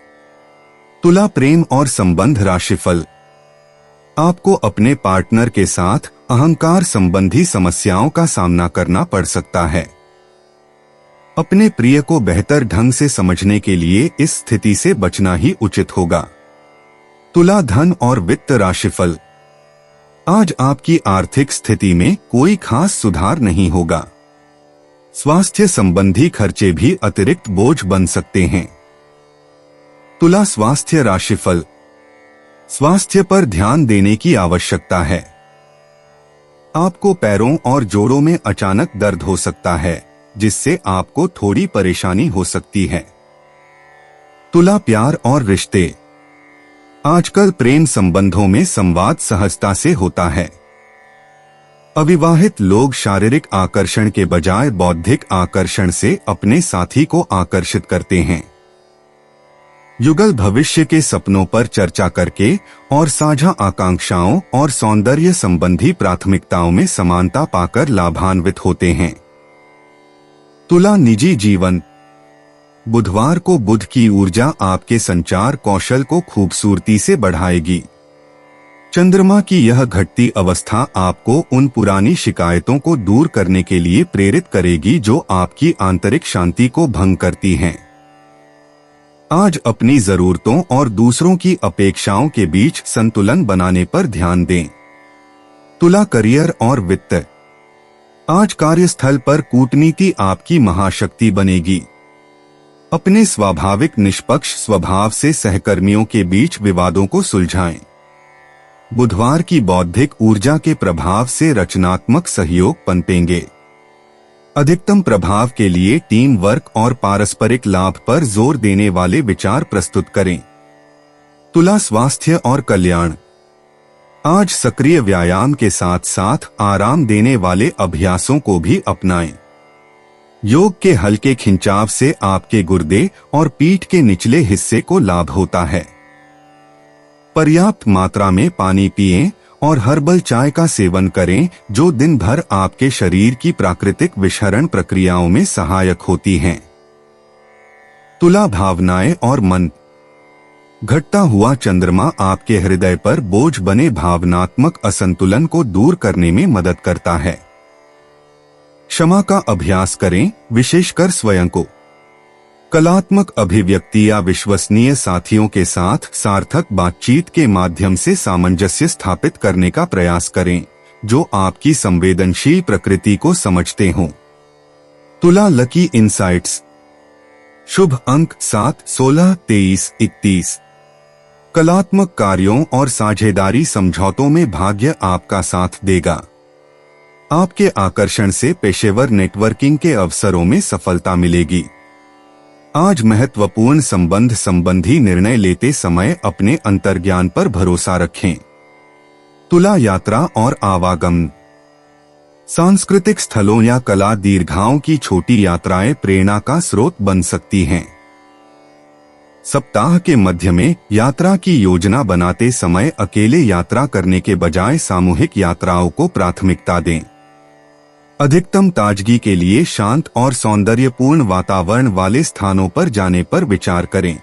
तुला प्रेम और संबंध राशिफल। आपको अपने पार्टनर के साथ अहंकार संबंधी समस्याओं का सामना करना पड़ सकता है। अपने प्रिय को बेहतर ढंग से समझने के लिए इस स्थिति से बचना ही उचित होगा। तुला धन और वित्त राशिफल। आज आपकी आर्थिक स्थिति में कोई खास सुधार नहीं होगा। स्वास्थ्य संबंधी खर्चे भी अतिरिक्त बोझ बन सकते हैं। तुला स्वास्थ्य राशिफल। स्वास्थ्य पर ध्यान देने की आवश्यकता है। आपको पैरों और जोड़ों में अचानक दर्द हो सकता है, जिससे आपको थोड़ी परेशानी हो सकती है। तुला प्यार और रिश्ते। आजकल प्रेम संबंधों में संवाद सहजता से होता है। अविवाहित लोग शारीरिक आकर्षण के बजाय बौद्धिक आकर्षण से अपने साथी को आकर्षित करते हैं। युगल भविष्य के सपनों पर चर्चा करके और साझा आकांक्षाओं और सौंदर्य संबंधी प्राथमिकताओं में समानता पाकर लाभान्वित होते हैं। तुला निजी जीवन। बुधवार को बुध की ऊर्जा आपके संचार कौशल को खूबसूरती से बढ़ाएगी। चंद्रमा की यह घटती अवस्था आपको उन पुरानी शिकायतों को दूर करने के लिए प्रेरित करेगी जो आपकी आंतरिक शांति को भंग करती हैं। आज अपनी जरूरतों और दूसरों की अपेक्षाओं के बीच संतुलन बनाने पर ध्यान दें। तुला करियर और वित्त। आज कार्यस्थल पर कूटनीति आपकी महाशक्ति बनेगी। अपने स्वाभाविक निष्पक्ष स्वभाव से सहकर्मियों के बीच विवादों को सुलझाएं। बुधवार की बौद्धिक ऊर्जा के प्रभाव से रचनात्मक सहयोग पनपेंगे। अधिकतम प्रभाव के लिए टीम वर्क और पारस्परिक लाभ पर जोर देने वाले विचार प्रस्तुत करें। तुला स्वास्थ्य और कल्याण। आज सक्रिय व्यायाम के साथ साथ आराम देने वाले अभ्यासों को भी अपनाएं। योग के हल्के खिंचाव से आपके गुर्दे और पीठ के निचले हिस्से को लाभ होता है। पर्याप्त मात्रा में पानी पिएं और हर्बल चाय का सेवन करें, जो दिन भर आपके शरीर की प्राकृतिक विषहरण प्रक्रियाओं में सहायक होती हैं। तुला भावनाएं और मन। घटता हुआ चंद्रमा आपके हृदय पर बोझ बने भावनात्मक असंतुलन को दूर करने में मदद करता है। क्षमा का अभ्यास करें, विशेषकर स्वयं को। कलात्मक अभिव्यक्ति या विश्वसनीय साथियों के साथ सार्थक बातचीत के माध्यम से सामंजस्य स्थापित करने का प्रयास करें, जो आपकी संवेदनशील प्रकृति को समझते हों। तुला लकी इंसाइट्स। शुभ अंक 7, 16, 23, 31। कलात्मक कार्यों और साझेदारी समझौतों में भाग्य आपका साथ देगा। आपके आकर्षण से पेशेवर नेटवर्किंग के अवसरों में सफलता मिलेगी। आज महत्वपूर्ण संबंध संबंधी निर्णय लेते समय अपने अंतर्ज्ञान पर भरोसा रखें। तुला यात्रा और आवागमन। सांस्कृतिक स्थलों या कला दीर्घाओं की छोटी यात्राएं प्रेरणा का स्रोत बन सकती हैं। सप्ताह के मध्य में यात्रा की योजना बनाते समय अकेले यात्रा करने के बजाय सामूहिक यात्राओं को प्राथमिकता दें। अधिकतम ताजगी के लिए शांत और सौंदर्यपूर्ण वातावरण वाले स्थानों पर जाने पर विचार करें।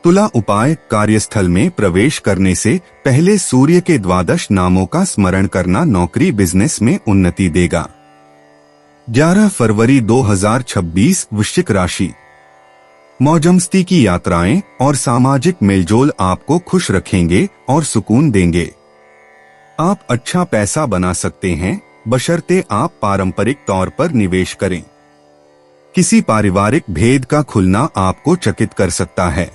तुला उपाय। कार्यस्थल में प्रवेश करने से पहले सूर्य के 12 नामों का स्मरण करना नौकरी बिजनेस में उन्नति देगा। 11 फरवरी 2026 वृश्चिक राशि। मौजमस्ती की यात्राएं और सामाजिक मेलजोल आपको खुश रखेंगे और सुकून देंगे। आप अच्छा पैसा बना सकते हैं, बशर्ते आप पारंपरिक तौर पर निवेश करें। किसी पारिवारिक भेद का खुलना आपको चकित कर सकता है।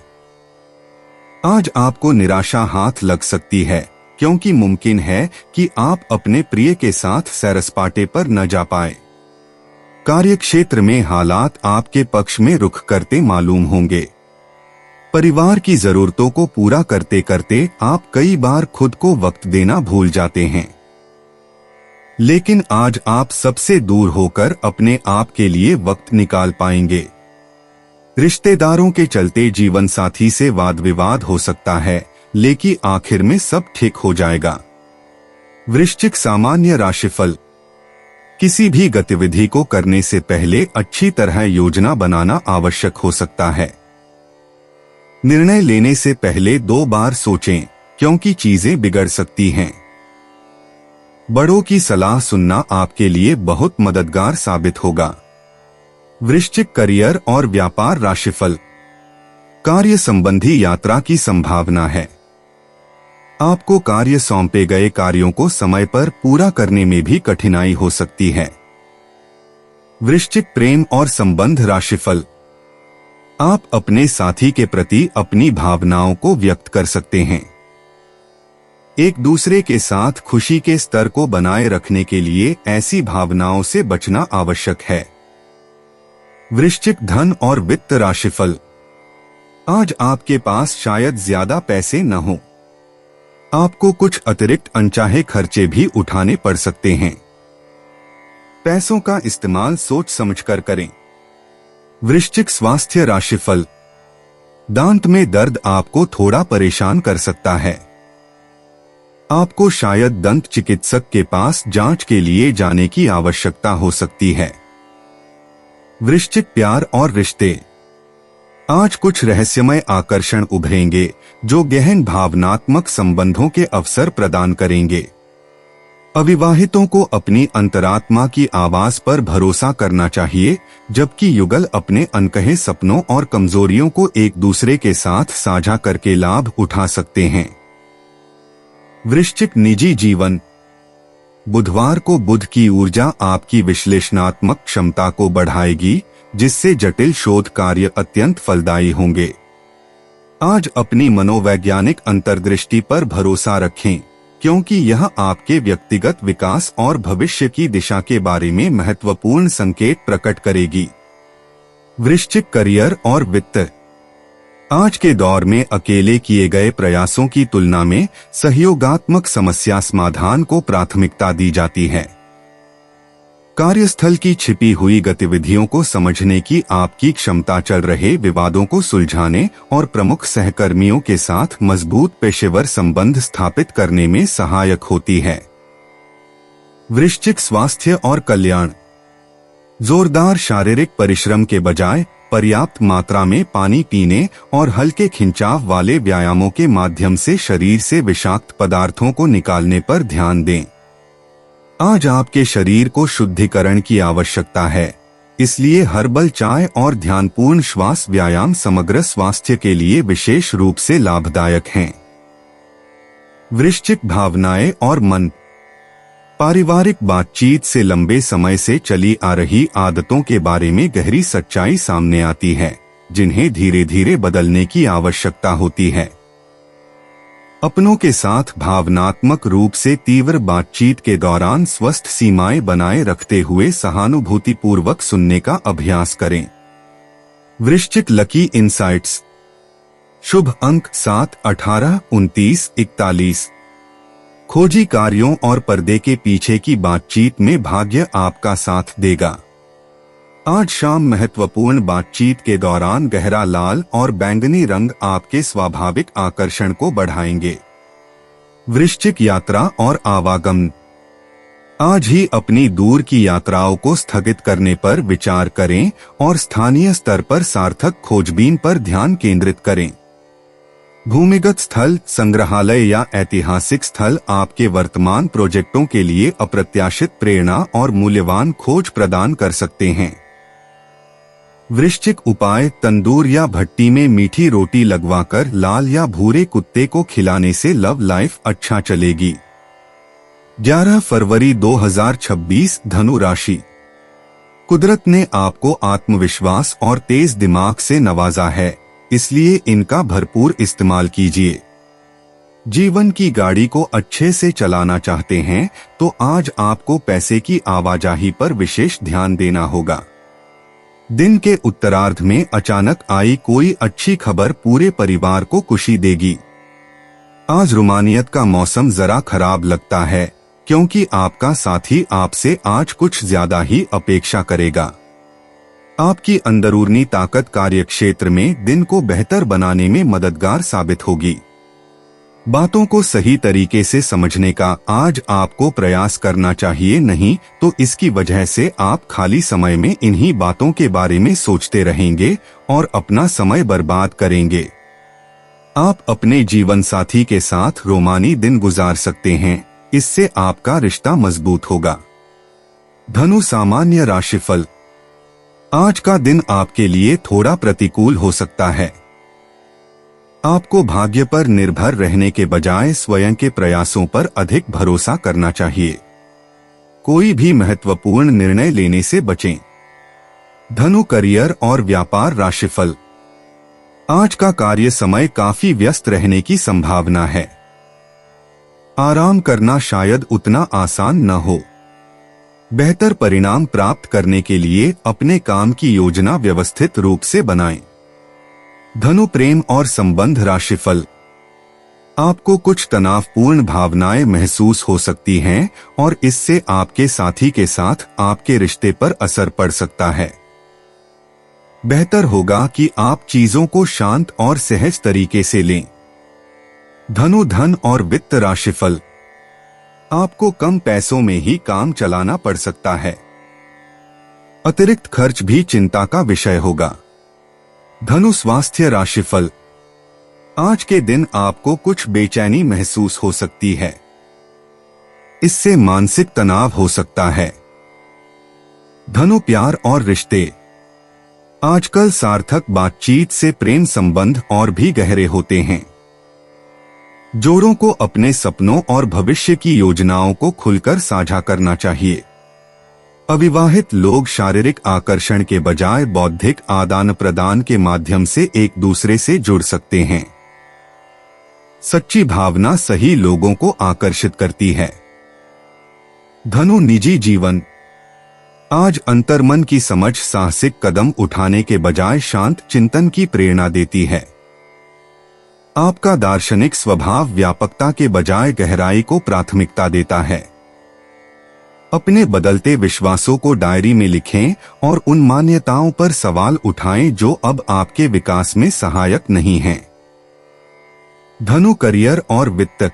आज आपको निराशा हाथ लग सकती है, क्योंकि मुमकिन है कि आप अपने प्रिय के साथ सैर-सपाटे पर न जा पाए। कार्यक्षेत्र में हालात आपके पक्ष में रुख करते मालूम होंगे। परिवार की जरूरतों को पूरा करते करते आप कई बार खुद को वक्त देना भूल जाते हैं। लेकिन आज आप सबसे दूर होकर अपने आप के लिए वक्त निकाल पाएंगे। रिश्तेदारों के चलते जीवन साथी से वाद विवाद हो सकता है, लेकिन आखिर में सब ठीक हो जाएगा। वृश्चिक सामान्य राशिफल। किसी भी गतिविधि को करने से पहले अच्छी तरह योजना बनाना आवश्यक हो सकता है। निर्णय लेने से पहले 2 बार सोचें, क्योंकि चीजें बिगड़ सकती हैं। बड़ों की सलाह सुनना आपके लिए बहुत मददगार साबित होगा। वृश्चिक करियर और व्यापार राशिफल। कार्य संबंधी यात्रा की संभावना है। आपको कार्य सौंपे गए कार्यों को समय पर पूरा करने में भी कठिनाई हो सकती है। वृश्चिक प्रेम और संबंध राशिफल। आप अपने साथी के प्रति अपनी भावनाओं को व्यक्त कर सकते हैं। एक दूसरे के साथ खुशी के स्तर को बनाए रखने के लिए ऐसी भावनाओं से बचना आवश्यक है। वृश्चिक धन और वित्त राशिफल। आज आपके पास शायद ज्यादा पैसे न हो। आपको कुछ अतिरिक्त अनचाहे खर्चे भी उठाने पड़ सकते हैं। पैसों का इस्तेमाल सोच समझकर करें। वृश्चिक स्वास्थ्य राशिफल। दांत में दर्द आपको थोड़ा परेशान कर सकता है। आपको शायद दंत चिकित्सक के पास जांच के लिए जाने की आवश्यकता हो सकती है। वृश्चिक प्यार और रिश्ते। आज कुछ रहस्यमय आकर्षण उभरेंगे, जो गहन भावनात्मक संबंधों के अवसर प्रदान करेंगे। अविवाहितों को अपनी अंतरात्मा की आवाज पर भरोसा करना चाहिए, जबकि युगल अपने अनकहे सपनों और कमजोरियों को एक दूसरे के साथ साझा करके लाभ उठा सकते हैं। वृश्चिक निजी जीवन। बुधवार को बुध की ऊर्जा आपकी विश्लेषणात्मक क्षमता को बढ़ाएगी, जिससे जटिल शोध कार्य अत्यंत फलदायी होंगे। आज अपनी मनोवैज्ञानिक अंतर्दृष्टि पर भरोसा रखें, क्योंकि यह आपके व्यक्तिगत विकास और भविष्य की दिशा के बारे में महत्वपूर्ण संकेत प्रकट करेगी। वृश्चिक करियर और वित्त। आज के दौर में अकेले किए गए प्रयासों की तुलना में सहयोगात्मक समस्या समाधान को प्राथमिकता दी जाती है। कार्यस्थल की छिपी हुई गतिविधियों को समझने की आपकी क्षमता चल रहे विवादों को सुलझाने और प्रमुख सहकर्मियों के साथ मजबूत पेशेवर संबंध स्थापित करने में सहायक होती है। वृश्चिक स्वास्थ्य और कल्याण। जोरदार शारीरिक परिश्रम के बजाय पर्याप्त मात्रा में पानी पीने और हल्के खिंचाव वाले व्यायामों के माध्यम से शरीर से विषाक्त पदार्थों को निकालने पर ध्यान दें। आज आपके शरीर को शुद्धिकरण की आवश्यकता है, इसलिए हर्बल चाय और ध्यानपूर्ण श्वास व्यायाम समग्र स्वास्थ्य के लिए विशेष रूप से लाभदायक हैं। वृश्चिक भावनाएं और मन। पारिवारिक बातचीत से लंबे समय से चली आ रही आदतों के बारे में गहरी सच्चाई सामने आती है, जिन्हें धीरे धीरे बदलने की आवश्यकता होती है। अपनों के साथ भावनात्मक रूप से तीव्र बातचीत के दौरान स्वस्थ सीमाएं बनाए रखते हुए सहानुभूतिपूर्वक सुनने का अभ्यास करें। वृश्चिक लकी इंसाइट्स। शुभ अंक 7, 18, 29, 41। खोजी कार्यों और पर्दे के पीछे की बातचीत में भाग्य आपका साथ देगा। आज शाम महत्वपूर्ण बातचीत के दौरान गहरा लाल और बैंगनी रंग आपके स्वाभाविक आकर्षण को बढ़ाएंगे। वृश्चिक यात्रा और आवागमन। आज ही अपनी दूर की यात्राओं को स्थगित करने पर विचार करें और स्थानीय स्तर पर सार्थक खोजबीन पर ध्यान केंद्रित करें। भूमिगत स्थल, संग्रहालय या ऐतिहासिक स्थल आपके वर्तमान प्रोजेक्टों के लिए अप्रत्याशित प्रेरणा और मूल्यवान खोज प्रदान कर सकते हैं। वृश्चिक उपाय। तंदूर या भट्टी में मीठी रोटी लगवाकर लाल या भूरे कुत्ते को खिलाने से लव लाइफ अच्छा चलेगी। 11 फरवरी 2026। धनु राशि। कुदरत ने आपको आत्मविश्वास और तेज दिमाग से नवाजा है, इसलिए इनका भरपूर इस्तेमाल कीजिए। जीवन की गाड़ी को अच्छे से चलाना चाहते हैं तो आज आपको पैसे की आवाजाही पर विशेष ध्यान देना होगा। दिन के उत्तरार्ध में अचानक आई कोई अच्छी खबर पूरे परिवार को खुशी देगी। आज रुमानियत का मौसम जरा खराब लगता है, क्योंकि आपका साथी आपसे आज कुछ ज्यादा ही अपेक्षा करेगा। आपकी अंदरूनी ताकत कार्यक्षेत्र में दिन को बेहतर बनाने में मददगार साबित होगी। बातों को सही तरीके से समझने का आज आपको प्रयास करना चाहिए, नहीं तो इसकी वजह से आप खाली समय में इन्हीं बातों के बारे में सोचते रहेंगे और अपना समय बर्बाद करेंगे। आप अपने जीवन साथी के साथ रोमानी दिन गुजार सकते हैं, इससे आपका रिश्ता मजबूत होगा। धनु सामान्य राशिफल। आज का दिन आपके लिए थोड़ा प्रतिकूल हो सकता है। आपको भाग्य पर निर्भर रहने के बजाय स्वयं के प्रयासों पर अधिक भरोसा करना चाहिए। कोई भी महत्वपूर्ण निर्णय लेने से बचें। धनु करियर और व्यापार राशिफल। आज का कार्य समय काफी व्यस्त रहने की संभावना है। आराम करना शायद उतना आसान न हो। बेहतर परिणाम प्राप्त करने के लिए अपने काम की योजना व्यवस्थित रूप से बनाएं। धनु प्रेम और संबंध राशिफल। आपको कुछ तनावपूर्ण भावनाएं महसूस हो सकती हैं और इससे आपके साथी के साथ आपके रिश्ते पर असर पड़ सकता है। बेहतर होगा कि आप चीजों को शांत और सहज तरीके से लें। धनु धन और वित्त राशिफल। आपको कम पैसों में ही काम चलाना पड़ सकता है। अतिरिक्त खर्च भी चिंता का विषय होगा। धनु स्वास्थ्य राशिफल। आज के दिन आपको कुछ बेचैनी महसूस हो सकती है, इससे मानसिक तनाव हो सकता है। धनु प्यार और रिश्ते। आजकल सार्थक बातचीत से प्रेम संबंध और भी गहरे होते हैं। जोड़ों को अपने सपनों और भविष्य की योजनाओं को खुलकर साझा करना चाहिए। अविवाहित लोग शारीरिक आकर्षण के बजाय बौद्धिक आदान प्रदान के माध्यम से एक दूसरे से जुड़ सकते हैं। सच्ची भावना सही लोगों को आकर्षित करती है। धनु निजी जीवन। आज अंतर्मन की समझ साहसिक कदम उठाने के बजाय शांत चिंतन की प्रेरणा देती है। आपका दार्शनिक स्वभाव व्यापकता के बजाय गहराई को प्राथमिकता देता है। अपने बदलते विश्वासों को डायरी में लिखें और उन मान्यताओं पर सवाल उठाएं जो अब आपके विकास में सहायक नहीं हैं। धनु करियर और वित्त।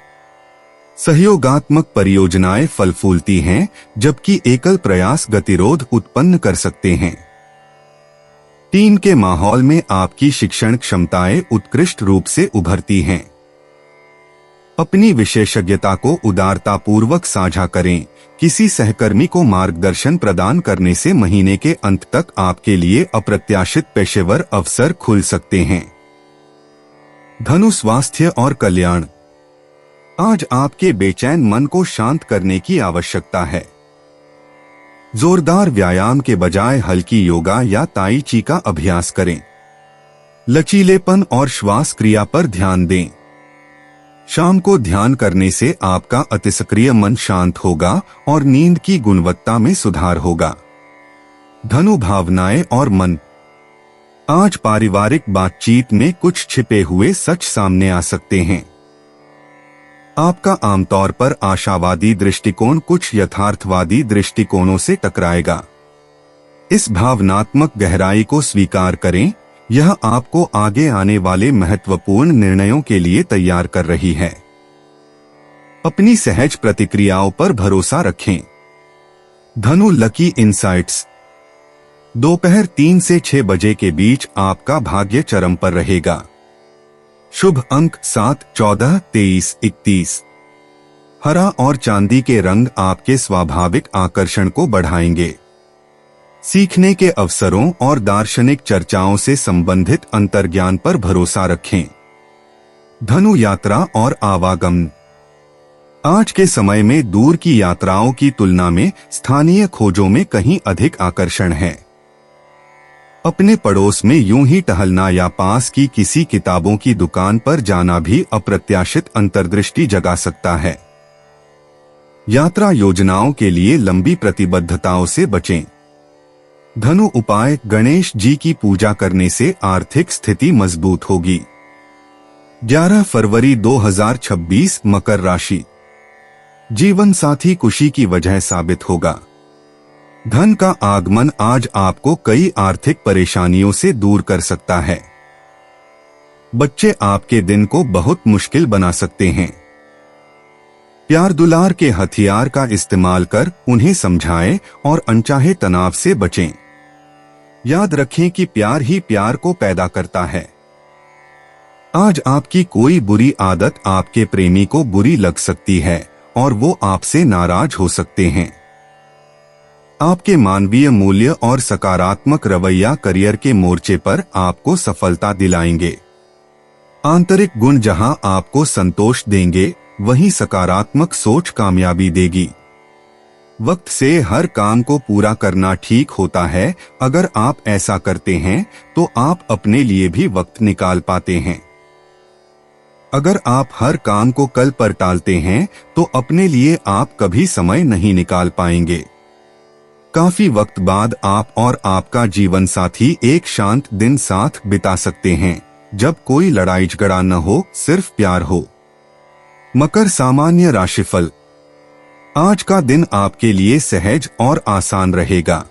सहयोगात्मक परियोजनाएं फल फूलती हैं, जबकि एकल प्रयास गतिरोध उत्पन्न कर सकते हैं। टीम के माहौल में आपकी शिक्षण क्षमताएं उत्कृष्ट रूप से उभरती हैं। अपनी विशेषज्ञता को उदारतापूर्वक साझा करें। किसी सहकर्मी को मार्गदर्शन प्रदान करने से महीने के अंत तक आपके लिए अप्रत्याशित पेशेवर अवसर खुल सकते हैं। धनु स्वास्थ्य और कल्याण। आज आपके बेचैन मन को शांत करने की आवश्यकता है। जोरदार व्यायाम के बजाय हल्की योगा या ताई ची का अभ्यास करें। लचीलेपन और श्वास क्रिया पर ध्यान दें। शाम को ध्यान करने से आपका अतिसक्रिय मन शांत होगा और नींद की गुणवत्ता में सुधार होगा। धनु भावनाएं और मन। आज पारिवारिक बातचीत में कुछ छिपे हुए सच सामने आ सकते हैं। आपका आमतौर पर आशावादी दृष्टिकोण कुछ यथार्थवादी दृष्टिकोणों से टकराएगा। इस भावनात्मक गहराई को स्वीकार करें, यह आपको आगे आने वाले महत्वपूर्ण निर्णयों के लिए तैयार कर रही है। अपनी सहज प्रतिक्रियाओं पर भरोसा रखें। धनु लकी इंसाइट्स। दोपहर 3 से 6 बजे के बीच आपका भाग्य चरम पर रहेगा। शुभ अंक 7, 14, 23, 31। हरा और चांदी के रंग आपके स्वाभाविक आकर्षण को बढ़ाएंगे। सीखने के अवसरों और दार्शनिक चर्चाओं से संबंधित अंतर्ज्ञान पर भरोसा रखें। धनु यात्रा और आवागमन। आज के समय में दूर की यात्राओं की तुलना में स्थानीय खोजों में कहीं अधिक आकर्षण है। अपने पड़ोस में यूं ही टहलना या पास की किसी किताबों की दुकान पर जाना भी अप्रत्याशित अंतर्दृष्टि जगा सकता है। यात्रा योजनाओं के लिए लंबी प्रतिबद्धताओं से बचें। धनु उपाय। गणेश जी की पूजा करने से आर्थिक स्थिति मजबूत होगी। 11 फरवरी 2026 मकर राशि। जीवन साथी खुशी की वजह साबित होगा। धन का आगमन आज आपको कई आर्थिक परेशानियों से दूर कर सकता है। बच्चे आपके दिन को बहुत मुश्किल बना सकते हैं। प्यार दुलार के हथियार का इस्तेमाल कर उन्हें समझाएं और अनचाहे तनाव से बचें। याद रखें कि प्यार ही प्यार को पैदा करता है। आज आपकी कोई बुरी आदत आपके प्रेमी को बुरी लग सकती है और वो आपसे नाराज हो सकते हैं। आपके मानवीय मूल्य और सकारात्मक रवैया करियर के मोर्चे पर आपको सफलता दिलाएंगे। आंतरिक गुण जहां आपको संतोष देंगे, वहीं सकारात्मक सोच कामयाबी देगी। वक्त से हर काम को पूरा करना ठीक होता है। अगर आप ऐसा करते हैं तो आप अपने लिए भी वक्त निकाल पाते हैं। अगर आप हर काम को कल पर टालते हैं तो अपने लिए आप कभी समय नहीं निकाल पाएंगे। काफी वक्त बाद आप और आपका जीवन साथी एक शांत दिन साथ बिता सकते हैं, जब कोई लड़ाई झगड़ा न हो, सिर्फ प्यार हो। मकर सामान्य राशिफल। आज का दिन आपके लिए सहज और आसान रहेगा।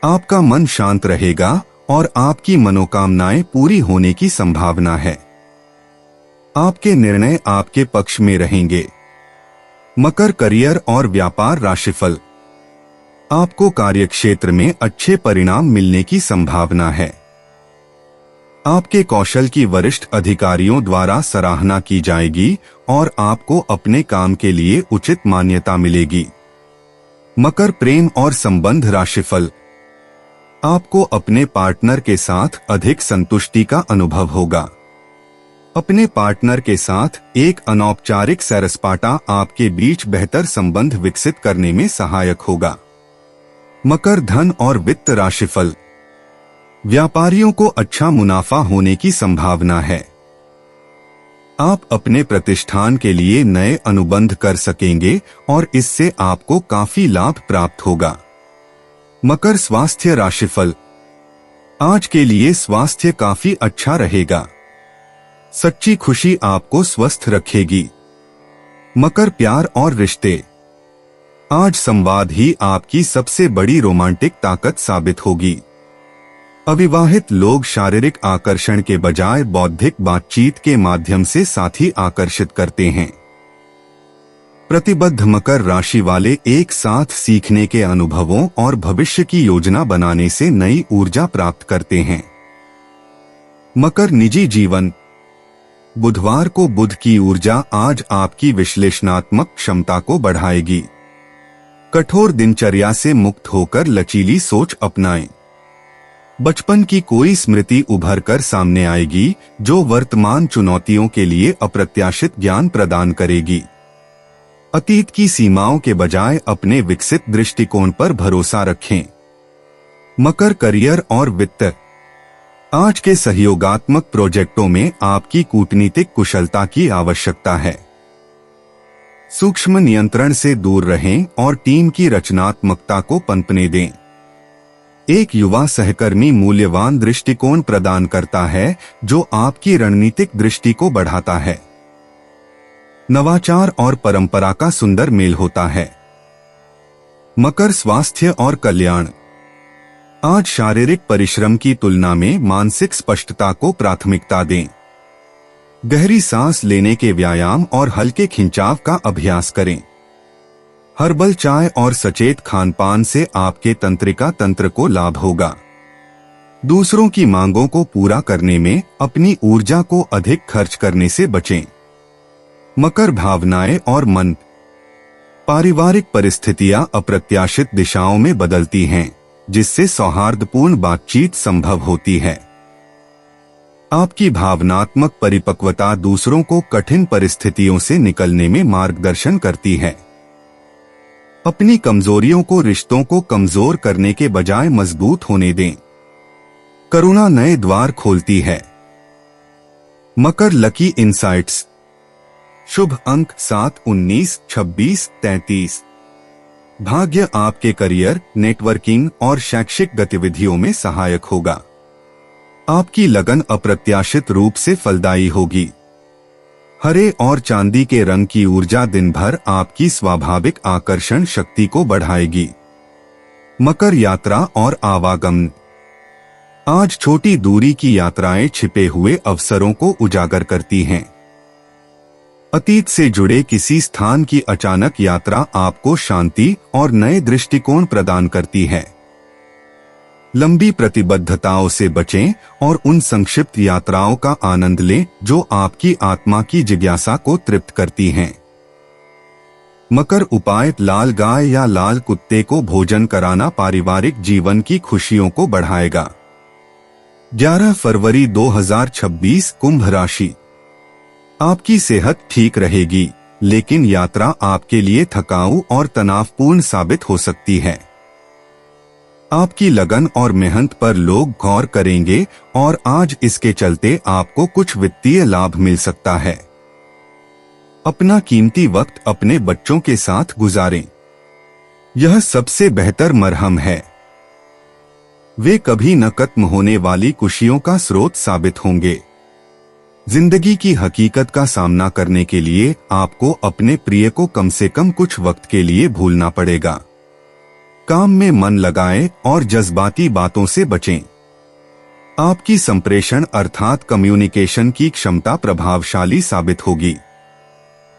आपका मन शांत रहेगा और आपकी मनोकामनाएं पूरी होने की संभावना है। आपके निर्णय आपके पक्ष में रहेंगे। मकर करियर और व्यापार राशिफल। आपको कार्यक्षेत्र में अच्छे परिणाम मिलने की संभावना है। आपके कौशल की वरिष्ठ अधिकारियों द्वारा सराहना की जाएगी और आपको अपने काम के लिए उचित मान्यता मिलेगी। मकर प्रेम और संबंध राशिफल। आपको अपने पार्टनर के साथ अधिक संतुष्टि का अनुभव होगा। अपने पार्टनर के साथ एक अनौपचारिक सैर-सपाटा आपके बीच बेहतर संबंध विकसित करने में सहायक होगा। मकर धन और वित्त राशिफल। व्यापारियों को अच्छा मुनाफा होने की संभावना है। आप अपने प्रतिष्ठान के लिए नए अनुबंध कर सकेंगे और इससे आपको काफी लाभ प्राप्त होगा। मकर स्वास्थ्य राशिफल। आज के लिए स्वास्थ्य काफी अच्छा रहेगा। सच्ची खुशी आपको स्वस्थ रखेगी। मकर प्यार और रिश्ते। आज संवाद ही आपकी सबसे बड़ी रोमांटिक ताकत साबित होगी। अविवाहित लोग शारीरिक आकर्षण के बजाय बौद्धिक बातचीत के माध्यम से साथी आकर्षित करते हैं। प्रतिबद्ध मकर राशि वाले एक साथ सीखने के अनुभवों और भविष्य की योजना बनाने से नई ऊर्जा प्राप्त करते हैं। मकर निजी जीवन। बुधवार को बुध की ऊर्जा आज आपकी विश्लेषणात्मक क्षमता को बढ़ाएगी। कठोर दिनचर्या से मुक्त होकर लचीली सोच अपनाएं। बचपन की कोई स्मृति उभर कर सामने आएगी जो वर्तमान चुनौतियों के लिए अप्रत्याशित ज्ञान प्रदान करेगी। अतीत की सीमाओं के बजाय अपने विकसित दृष्टिकोण पर भरोसा रखें। मकर करियर और वित्त। आज के सहयोगात्मक प्रोजेक्टों में आपकी कूटनीतिक कुशलता की आवश्यकता है। सूक्ष्म नियंत्रण से दूर रहें और टीम की रचनात्मकता को पनपने दें। एक युवा सहकर्मी मूल्यवान दृष्टिकोण प्रदान करता है जो आपकी रणनीतिक दृष्टि को बढ़ाता है। नवाचार और परंपरा का सुंदर मेल होता है। मकर स्वास्थ्य और कल्याण। आज शारीरिक परिश्रम की तुलना में मानसिक स्पष्टता को प्राथमिकता दें। गहरी सांस लेने के व्यायाम और हल्के खिंचाव का अभ्यास करें। हर्बल चाय और सचेत खानपान से आपके तंत्रिका तंत्र को लाभ होगा। दूसरों की मांगों को पूरा करने में अपनी ऊर्जा को अधिक खर्च करने से बचें। मकर भावनाएं और मन। पारिवारिक परिस्थितियां अप्रत्याशित दिशाओं में बदलती हैं, जिससे सौहार्दपूर्ण बातचीत संभव होती है। आपकी भावनात्मक परिपक्वता दूसरों को कठिन परिस्थितियों से निकलने में मार्गदर्शन करती है। अपनी कमजोरियों को रिश्तों को कमजोर करने के बजाय मजबूत होने दें। करुणा नए द्वार खोलती है। मकर लकी इंसाइट्स। शुभ अंक 7, 19, 26, 33। भाग्य आपके करियर, नेटवर्किंग और शैक्षिक गतिविधियों में सहायक होगा। आपकी लगन अप्रत्याशित रूप से फलदायी होगी। हरे और चांदी के रंग की ऊर्जा दिन भर आपकी स्वाभाविक आकर्षण शक्ति को बढ़ाएगी। मकर यात्रा और आवागमन। आज छोटी दूरी की यात्राएं छिपे हुए अवसरों को उजागर करती हैं। अतीत से जुड़े किसी स्थान की अचानक यात्रा आपको शांति और नए दृष्टिकोण प्रदान करती है। लंबी प्रतिबद्धताओं से बचें और उन संक्षिप्त यात्राओं का आनंद लें जो आपकी आत्मा की जिज्ञासा को तृप्त करती हैं। मकर उपाय। लाल गाय या लाल कुत्ते को भोजन कराना पारिवारिक जीवन की खुशियों को बढ़ाएगा। 11 फरवरी 2026 कुंभ राशि। आपकी सेहत ठीक रहेगी, लेकिन यात्रा आपके लिए थकाऊ और तनावपूर्ण साबित हो सकती है। आपकी लगन और मेहनत पर लोग गौर करेंगे और आज इसके चलते आपको कुछ वित्तीय लाभ मिल सकता है। अपना कीमती वक्त अपने बच्चों के साथ गुजारें। यह सबसे बेहतर मरहम है। वे कभी न खत्म होने वाली खुशियों का स्रोत साबित होंगे। जिंदगी की हकीकत का सामना करने के लिए आपको अपने प्रिय को कम से कम कुछ वक्त के लिए भूलना पड़ेगा। काम में मन लगाएं और जज्बाती बातों से बचें। आपकी संप्रेषण अर्थात कम्युनिकेशन की क्षमता प्रभावशाली साबित होगी।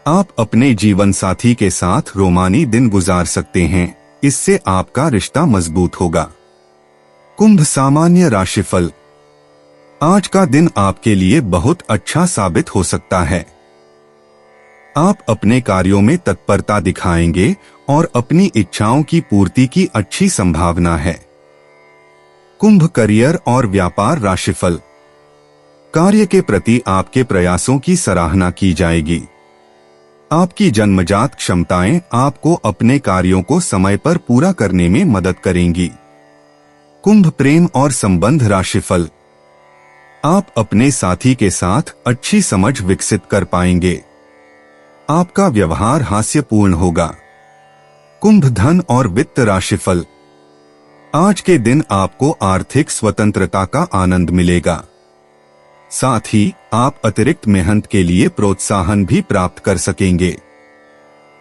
आप अपने जीवन साथी के साथ रोमानी दिन गुजार सकते हैं, इससे आपका रिश्ता मजबूत होगा। कुंभ सामान्य राशिफल। आज का दिन आपके लिए बहुत अच्छा साबित हो सकता है। आप अपने कार्यों में तत्परता दिखाएंगे और अपनी इच्छाओं की पूर्ति की अच्छी संभावना है। कुंभ करियर और व्यापार राशिफल। कार्य के प्रति आपके प्रयासों की सराहना की जाएगी। आपकी जन्मजात क्षमताएं आपको अपने कार्यों को समय पर पूरा करने में मदद करेंगी। कुंभ प्रेम और संबंध राशिफल। आप अपने साथी के साथ अच्छी समझ विकसित कर पाएंगे। आपका व्यवहार हास्यपूर्ण होगा। कुंभ धन और वित्त राशिफल। आज के दिन आपको आर्थिक स्वतंत्रता का आनंद मिलेगा। साथ ही आप अतिरिक्त मेहनत के लिए प्रोत्साहन भी प्राप्त कर सकेंगे।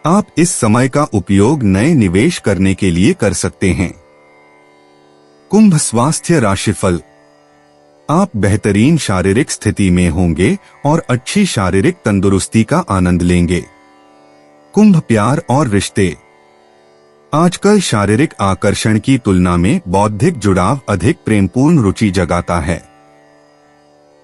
आप इस समय का उपयोग नए निवेश करने के लिए कर सकते हैं। कुंभ स्वास्थ्य राशिफल। आप बेहतरीन शारीरिक स्थिति में होंगे और अच्छी शारीरिक तंदुरुस्ती का आनंद लेंगे। कुंभ प्यार और रिश्ते। आजकल शारीरिक आकर्षण की तुलना में बौद्धिक जुड़ाव अधिक प्रेमपूर्ण रुचि जगाता है।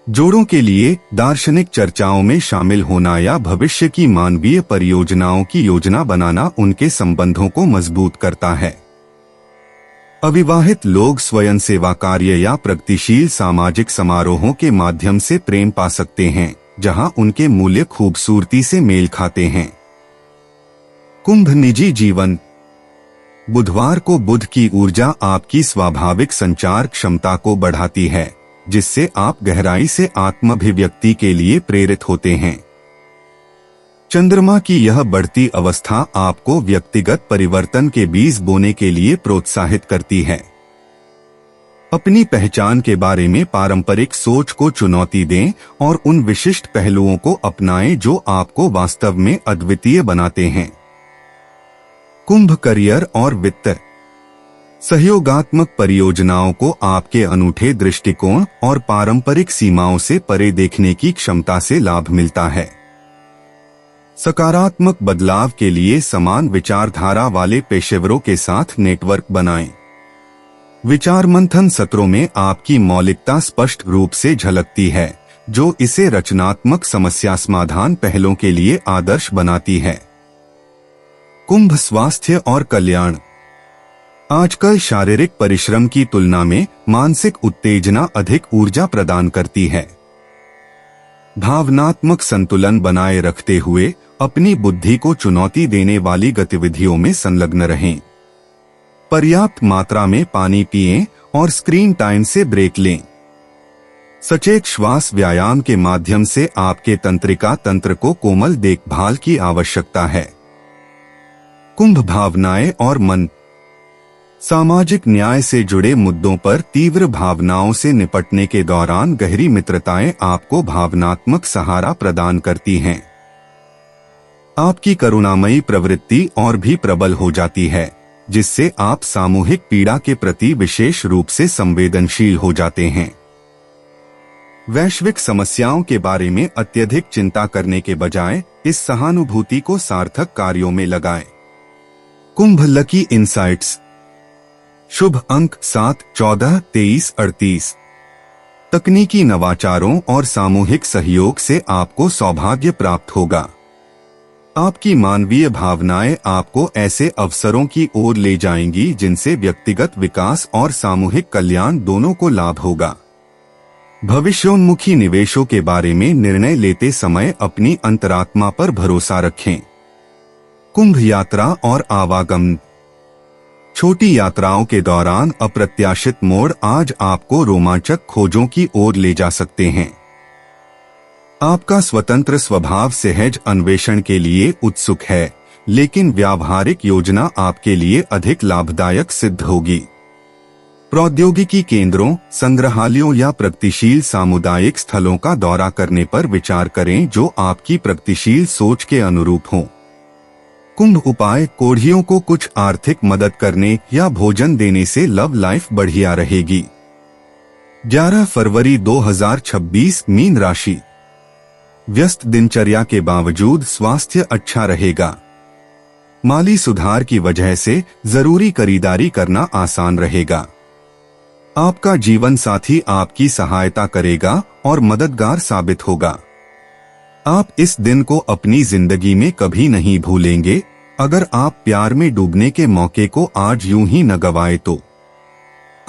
जोड़ों के लिए दार्शनिक चर्चाओं में शामिल होना या भविष्य की मानवीय परियोजनाओं की योजना बनाना उनके संबंधों को मजबूत करता है। अविवाहित लोग स्वयं सेवा कार्य या प्रगतिशील सामाजिक समारोहों के माध्यम से प्रेम पा सकते हैं, जहां उनके मूल्य खूबसूरती से मेल खाते हैं। कुंभ निजी जीवन। बुधवार को बुध की ऊर्जा आपकी स्वाभाविक संचार क्षमता को बढ़ाती है, जिससे आप गहराई से आत्माभिव्यक्ति के लिए प्रेरित होते हैं। चंद्रमा की यह बढ़ती अवस्था आपको व्यक्तिगत परिवर्तन के बीज बोने के लिए प्रोत्साहित करती है। अपनी पहचान के बारे में पारंपरिक सोच को चुनौती दें और उन विशिष्ट पहलुओं को अपनाएं जो आपको वास्तव में अद्वितीय बनाते हैं। कुंभ करियर और वित्त। सहयोगात्मक परियोजनाओं को आपके अनूठे दृष्टिकोण और पारंपरिक सीमाओं से परे देखने की क्षमता से लाभ मिलता है। सकारात्मक बदलाव के लिए समान विचारधारा वाले पेशेवरों के साथ नेटवर्क बनाएं। विचार मंथन सत्रों में आपकी मौलिकता स्पष्ट रूप से झलकती है, जो इसे रचनात्मक समस्या समाधान पहलों के लिए आदर्श बनाती है। कुंभ स्वास्थ्य और कल्याण। आजकल शारीरिक परिश्रम की तुलना में मानसिक उत्तेजना अधिक ऊर्जा प्रदान करती है। भावनात्मक संतुलन बनाए रखते हुए अपनी बुद्धि को चुनौती देने वाली गतिविधियों में संलग्न रहें। पर्याप्त मात्रा में पानी पिएं और स्क्रीन टाइम से ब्रेक लें। सचेत श्वास व्यायाम के माध्यम से आपके तंत्रिका तंत्र को कोमल देखभाल की आवश्यकता है। कुंभ भावनाएं और मन। सामाजिक न्याय से जुड़े मुद्दों पर तीव्र भावनाओं से निपटने के दौरान गहरी मित्रताएं आपको भावनात्मक सहारा प्रदान करती हैं। आपकी करुणामयी प्रवृत्ति और भी प्रबल हो जाती है, जिससे आप सामूहिक पीड़ा के प्रति विशेष रूप से संवेदनशील हो जाते हैं। वैश्विक समस्याओं के बारे में अत्यधिक चिंता करने के बजाय इस सहानुभूति को सार्थक कार्यों में लगाएं। कुंभ लकी इंसाइट्स। शुभ अंक 7, 14, 23, 38। तकनीकी नवाचारों और सामूहिक सहयोग से आपको सौभाग्य प्राप्त होगा। आपकी मानवीय भावनाएं आपको ऐसे अवसरों की ओर ले जाएंगी जिनसे व्यक्तिगत विकास और सामूहिक कल्याण दोनों को लाभ होगा। भविष्योन्मुखी निवेशों के बारे में निर्णय लेते समय अपनी अंतरात्मा पर भरोसा रखें। कुंभ यात्रा और आवागमन। छोटी यात्राओं के दौरान अप्रत्याशित मोड़ आज आपको रोमांचक खोजों की ओर ले जा सकते हैं। आपका स्वतंत्र स्वभाव सहज अन्वेषण के लिए उत्सुक है, लेकिन व्यावहारिक योजना आपके लिए अधिक लाभदायक सिद्ध होगी। प्रौद्योगिकी केंद्रों, संग्रहालयों या प्रगतिशील सामुदायिक स्थलों का दौरा करने पर विचार करें जो आपकी प्रगतिशील सोच के अनुरूप हों। कुंभ उपाय। कोढ़ियों को कुछ आर्थिक मदद करने या भोजन देने से लव लाइफ बढ़िया रहेगी। 11 फरवरी 2026 मीन राशि। व्यस्त दिनचर्या के बावजूद स्वास्थ्य अच्छा रहेगा। माली सुधार की वजह से जरूरी खरीदारी करना आसान रहेगा। आपका जीवन साथी आपकी सहायता करेगा और मददगार साबित होगा। आप इस दिन को अपनी जिंदगी में कभी नहीं भूलेंगे। अगर आप प्यार में डूबने के मौके को आज यूं ही न गवाए तो।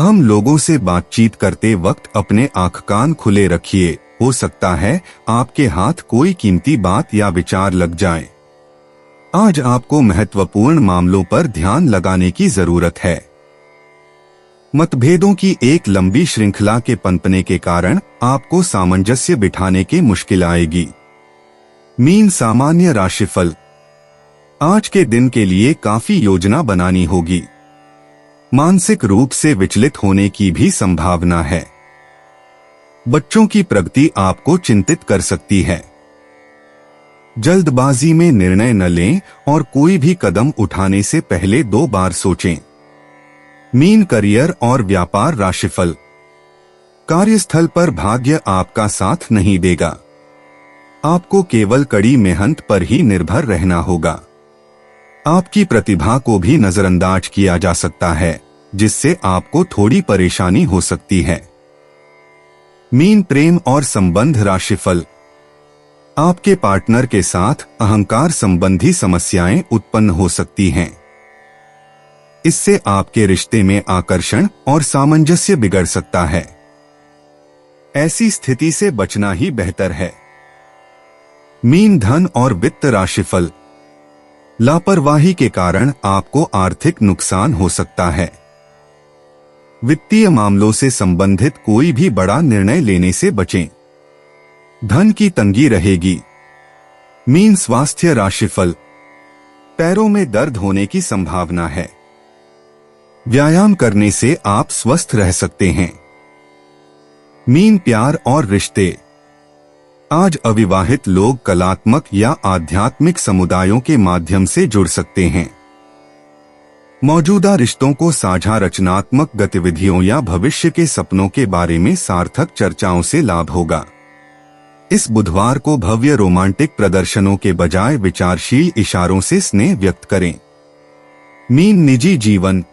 हम लोगों से बातचीत करते वक्त अपने आंख कान खुले रखिए, हो सकता है आपके हाथ कोई कीमती बात या विचार लग जाए। आज आपको महत्वपूर्ण मामलों पर ध्यान लगाने की जरूरत है। मतभेदों की एक लंबी श्रृंखला के पनपने के कारण आपको सामंजस्य बिठाने की मुश्किल आएगी। मीन सामान्य राशिफल। आज के दिन के लिए काफी योजना बनानी होगी। मानसिक रूप से विचलित होने की भी संभावना है। बच्चों की प्रगति आपको चिंतित कर सकती है। जल्दबाजी में निर्णय न लें और कोई भी कदम उठाने से पहले 2 बार सोचें। मीन करियर और व्यापार राशिफल। कार्यस्थल पर भाग्य आपका साथ नहीं देगा। आपको केवल कड़ी मेहनत पर ही निर्भर रहना होगा। आपकी प्रतिभा को भी नजरअंदाज किया जा सकता है, जिससे आपको थोड़ी परेशानी हो सकती है। मीन प्रेम और संबंध राशिफल। आपके पार्टनर के साथ अहंकार संबंधी समस्याएं उत्पन्न हो सकती हैं। इससे आपके रिश्ते में आकर्षण और सामंजस्य बिगड़ सकता है। ऐसी स्थिति से बचना ही बेहतर है। मीन धन और वित्त राशिफल। लापरवाही के कारण आपको आर्थिक नुकसान हो सकता है। वित्तीय मामलों से संबंधित कोई भी बड़ा निर्णय लेने से बचें। धन की तंगी रहेगी। मीन स्वास्थ्य राशिफल। पैरों में दर्द होने की संभावना है। व्यायाम करने से आप स्वस्थ रह सकते हैं। मीन प्यार और रिश्ते। आज अविवाहित लोग कलात्मक या आध्यात्मिक समुदायों के माध्यम से जुड़ सकते हैं। मौजूदा रिश्तों को साझा रचनात्मक गतिविधियों या भविष्य के सपनों के बारे में सार्थक चर्चाओं से लाभ होगा। इस बुधवार को भव्य रोमांटिक प्रदर्शनों के बजाय विचारशील इशारों से स्नेह व्यक्त करें। मीन निजी जीवन।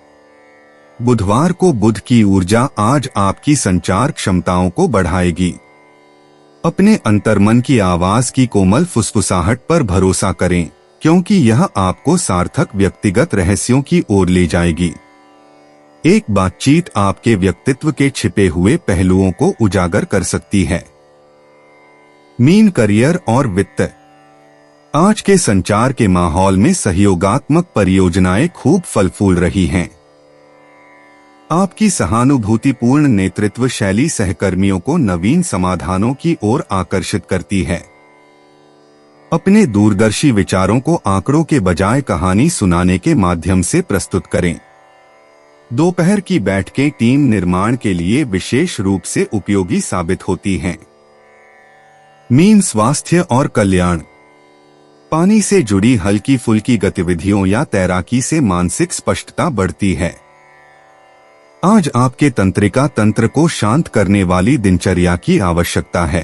बुधवार को बुध की ऊर्जा आज आपकी संचार क्षमताओं को बढ़ाएगी। अपने अंतर्मन की आवाज की कोमल फुसफुसाहट पर भरोसा करें, क्योंकि यह आपको सार्थक व्यक्तिगत रहस्यों की ओर ले जाएगी। एक बातचीत आपके व्यक्तित्व के छिपे हुए पहलुओं को उजागर कर सकती है। मीन करियर और वित्त। आज के संचार के माहौल में सहयोगात्मक परियोजनाएं खूब फल फूल रही हैं। आपकी सहानुभूतिपूर्ण नेतृत्व शैली सहकर्मियों को नवीन समाधानों की ओर आकर्षित करती है। अपने दूरदर्शी विचारों को आंकड़ों के बजाय कहानी सुनाने के माध्यम से प्रस्तुत करें। दोपहर की बैठकें टीम निर्माण के लिए विशेष रूप से उपयोगी साबित होती हैं। मीन स्वास्थ्य और कल्याण। पानी से जुड़ी हल्की फुल्की गतिविधियों या तैराकी से मानसिक स्पष्टता बढ़ती है। आज आपके तंत्रिका तंत्र को शांत करने वाली दिनचर्या की आवश्यकता है।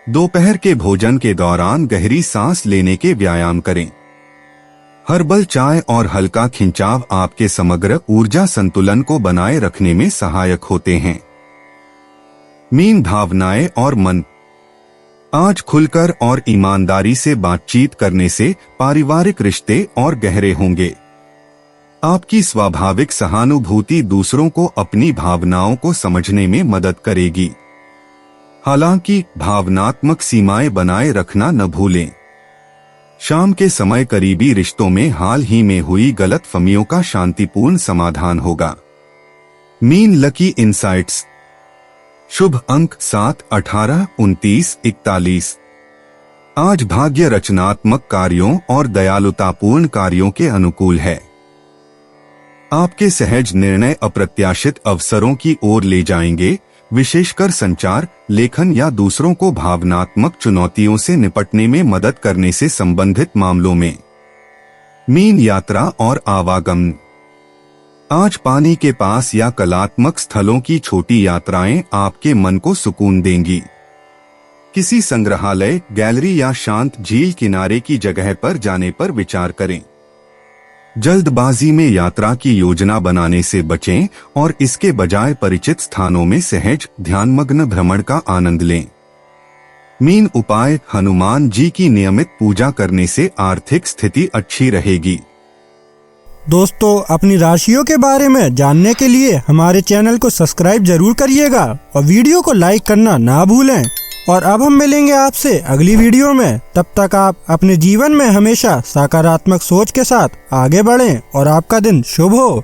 दोपहर के भोजन के दौरान गहरी सांस लेने के व्यायाम करें। हर्बल चाय और हल्का खिंचाव आपके समग्र ऊर्जा संतुलन को बनाए रखने में सहायक होते हैं। मीन भावनाएं और मन। आज खुलकर और ईमानदारी से बातचीत करने से पारिवारिक रिश्ते और गहरे होंगे। आपकी स्वाभाविक सहानुभूति दूसरों को अपनी भावनाओं को समझने में मदद करेगी। हालांकि भावनात्मक सीमाएं बनाए रखना न भूलें। शाम के समय करीबी रिश्तों में हाल ही में हुई गलतफहमियों का शांतिपूर्ण समाधान होगा। Mean lucky insights. शुभ अंक 7, 18, 29, 41। आज भाग्य रचनात्मक कार्यों और दयालुतापूर्ण कार्यों के अनुकूल है। आपके सहज निर्णय अप्रत्याशित अवसरों की ओर ले जाएंगे, विशेषकर संचार, लेखन या दूसरों को भावनात्मक चुनौतियों से निपटने में मदद करने से संबंधित मामलों में। मीन यात्रा और आवागमन। आज पानी के पास या कलात्मक स्थलों की छोटी यात्राएं आपके मन को सुकून देंगी। किसी संग्रहालय, गैलरी या शांत झील किनारे की जगह पर जाने पर विचार करें। जल्दबाजी में यात्रा की योजना बनाने से बचें और इसके बजाय परिचित स्थानों में सहज ध्यानमग्न भ्रमण का आनंद लें। मीन उपाय। हनुमान जी की नियमित पूजा करने से आर्थिक स्थिति अच्छी रहेगी। दोस्तों, अपनी राशियों के बारे में जानने के लिए हमारे चैनल को सब्सक्राइब जरूर करिएगा और वीडियो को लाइक करना ना भूलें। और अब हम मिलेंगे आपसे अगली वीडियो में। तब तक आप अपने जीवन में हमेशा सकारात्मक सोच के साथ आगे बढ़ें और आपका दिन शुभ हो।